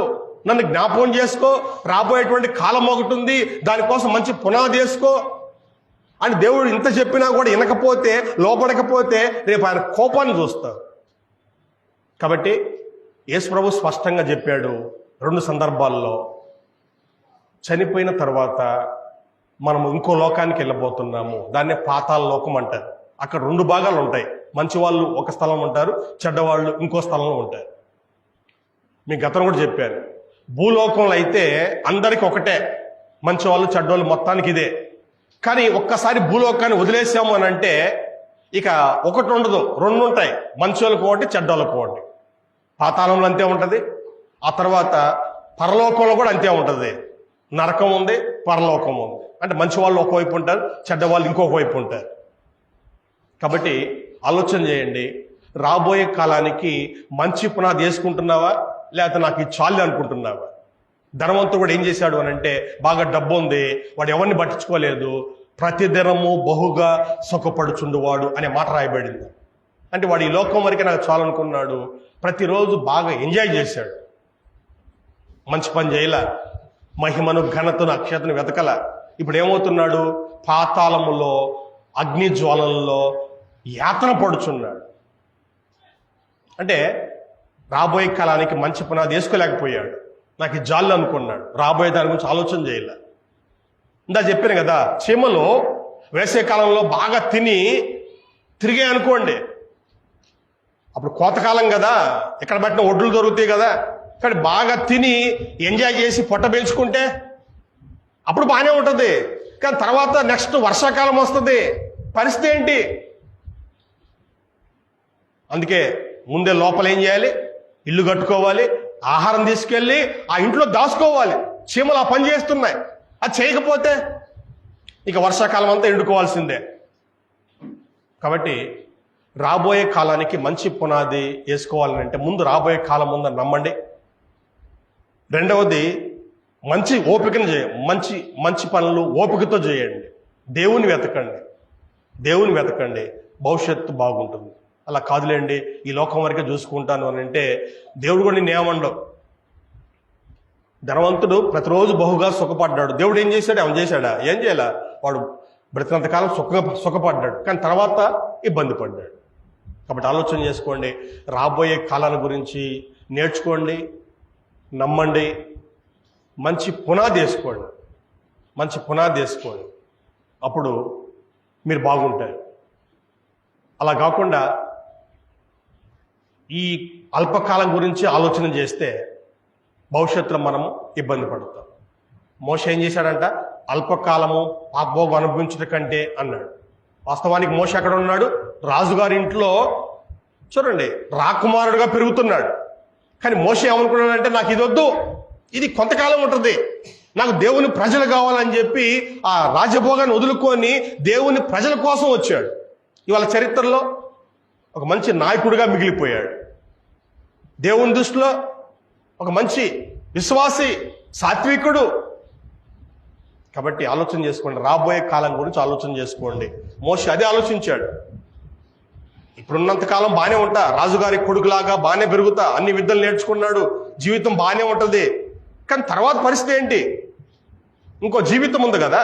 నన్ను జ్ఞాపకం చేసుకో, రాబోయేటువంటి కాలం ఒకటి ఉంది, దానికోసం మంచి పునాది వేసుకో అని దేవుడు ఇంత చెప్పినా కూడా వినకపోతే, లోబడకపోతే రేపు ఆయన కోపాన్ని చూస్తాడు. కాబట్టి యేసు ప్రభు స్పష్టంగా చెప్పాడు 2 సందర్భాల్లో, చనిపోయిన తర్వాత మనము ఇంకో లోకానికి వెళ్ళబోతున్నాము, దాన్నే పాతాళ లోకం అంటారు. అక్కడ 2 భాగాలు ఉంటాయి. మంచి వాళ్ళు ఒక స్థలం ఉంటారు, చెడ్డవాళ్ళు ఇంకో స్థలంలో ఉంటారు. మీకు గతం కూడా చెప్పాను, భూలోకంలో అయితే అందరికి ఒకటే, మంచి వాళ్ళు చెడ్డవాళ్ళు మొత్తానికి ఇదే. కానీ ఒక్కసారి భూలోకాన్ని వదిలేసాము అని అంటే ఇక ఒకటి ఉండదు, 2 ఉంటాయి, మంచి వాళ్ళకు ఒకటి, చెడ్డవాళ్ళకు ఒకటి. పాతాళంలో అంతే ఉంటుంది, ఆ తర్వాత పరలోకంలో కూడా అంతే ఉంటుంది. నరకం ఉంది, పరలోకం ఉంది. అంటే మంచి వాళ్ళు ఒకవైపు ఉంటారు, చెడ్డవాళ్ళు ఇంకొక వైపు ఉంటారు. కాబట్టి ఆలోచన చేయండి, రాబోయే కాలానికి మంచి పునాది వేసుకుంటున్నావా, లేకపోతే నాకు ఇది చాలు అనుకుంటున్నావా? ధనవంతుడు కూడా ఏం చేశాడు అని అంటే, బాగా డబ్బు ఉంది, వాడు ఎవరిని పట్టించుకోలేదు, ప్రతిదినము బహుగా సుఖపడుచుండువాడు అనే మాట రాయబడింది. అంటే వాడు ఈ లోకం వరకే నాకు చాలు అనుకున్నాడు, ప్రతిరోజు బాగా ఎంజాయ్ చేశాడు, మంచి పని చేయల, మహిమను, ఘనతను, అక్షయతను వెతకల. ఇప్పుడు ఏమవుతున్నాడు? పాతాళములో, అగ్ని జ్వాలల్లో యాతన పడుచున్నాడు. అంటే రాబోయే కాలానికి మంచి పునాది వేసుకోలేకపోయాడు, నాకు ఈ జాళ్ళు అనుకున్నాడు, రాబోయే దాని గురించి ఆలోచన చేయలే. ఇందా చెప్పాను కదా, చీమలు వేసే కాలంలో బాగా తిరిగే అనుకోండి, అప్పుడు కోతకాలం కదా, ఎక్కడ పట్టిన ఒడ్లు దొరుకుతాయి కదా, కానీ బాగా తిని ఎంజాయ్ చేసి పొట్ట పెంచుకుంటే అప్పుడు బాగానే ఉంటుంది. కానీ తర్వాత నెక్స్ట్ వర్షాకాలం వస్తుంది, పరిస్థితి ఏంటి? అందుకే ముందే లోపల ఏం చేయాలి? ఇల్లు కట్టుకోవాలి, ఆహారం తీసుకెళ్ళి ఆ ఇంట్లో దాచుకోవాలి. చీమలు ఆ పని చేస్తున్నాయి, అది చేయకపోతే ఇక వర్షాకాలం అంతా ఎండుకోవాల్సిందే. కాబట్టి రాబోయే కాలానికి మంచి పునాది వేసుకోవాలంటే ముందు రాబోయే కాలం ఉందని నమ్మండి. రెండవది, మంచి ఓపికను మంచి పనులు ఓపికతో చేయండి. దేవుని వెతకండి, భవిష్యత్తు బాగుంటుంది. అలా కాదులేండి ఈ లోకం వరకే చూసుకుంటాను అని అంటే దేవుడు కూడా నేను ఏమన్నాడు? ధనవంతుడు ప్రతిరోజు బహుగా సుఖపడ్డాడు. దేవుడు ఏం చేశాడు? ఏమని చేశాడా? ఏం చేయాల? వాడు బ్రతికినంతకాలం సుఖపడ్డాడు, కానీ తర్వాత ఇబ్బంది పడ్డాడు. కాబట్టి ఆలోచన చేసుకోండి, రాబోయే కాలాల గురించి నేర్చుకోండి, నమ్మండి, మంచి పునాది వేసుకోండి. అప్పుడు మీరు బాగుంటారు. అలా కాకుండా ఈ అల్పకాలం గురించి ఆలోచన చేస్తే భవిష్యత్తులో మనము ఇబ్బంది పడతాం. మోషే ఏం చేశాడంట? అల్పకాలము పాపభోగం అనుభవించడం కంటే అన్నాడు. వాస్తవానికి మోషే అక్కడ ఉన్నాడు, రాజుగారి ఇంట్లో చూడండి రాకుమారుడుగా పెరుగుతున్నాడు. కానీ మోషే ఏమనుకున్నాడంటే నాకు ఇది వద్దు, ఇది కొంతకాలం ఉంటుంది, నాకు దేవుని ప్రజలు కావాలని చెప్పి ఆ రాజభోగాన్ని వదులుకొని దేవుని ప్రజల కోసం వచ్చాడు. ఇవాళ చరిత్రలో ఒక మంచి నాయకుడిగా మిగిలిపోయాడు. దేవుని దృష్టిలో ఒక మంచి విశ్వాసి, సాత్వికుడు. కాబట్టి ఆలోచన చేసుకోండి, రాబోయే కాలం గురించి ఆలోచన చేసుకోండి. మోషే అదే ఆలోచించాడు. ఇప్పుడున్నంత కాలం బాగానే ఉంటా, రాజుగారి కొడుకులాగా బాగానే పెరుగుతా, అన్ని విద్యలు నేర్చుకున్నాడు, జీవితం బాగానే ఉంటుంది. కానీ తర్వాత పరిస్థితి ఏంటి? ఇంకో జీవితం ఉంది కదా.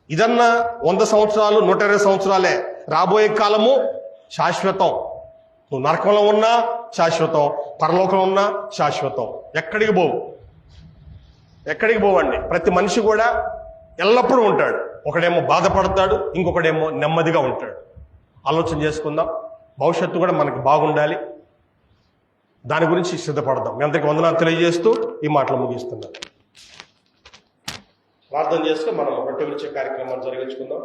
ఇదన్నా 100 సంవత్సరాలు 120 సంవత్సరాలే. రాబోయే కాలము శాశ్వతం. నువ్వు నరకంలో ఉన్నా శాశ్వతం, పరలోకంలో ఉన్నా శాశ్వతం. ఎక్కడికి పోవండి. ప్రతి మనిషి కూడా ఎల్లప్పుడూ ఉంటాడు. ఒకడేమో బాధపడతాడు, ఇంకొకడేమో నెమ్మదిగా ఉంటాడు. ఆలోచన చేసుకుందాం. భవిష్యత్తు కూడా మనకు బాగుండాలి, దాని గురించి సిద్ధపడదాం. మీ అందరికీ వందనాలు తెలియజేస్తూ ఈ మాటలు ముగిస్తున్నాను. ప్రార్థన చేస్తూ మనం రొట్టె విరిచే కార్యక్రమాన్ని జరిగించుకుందాం.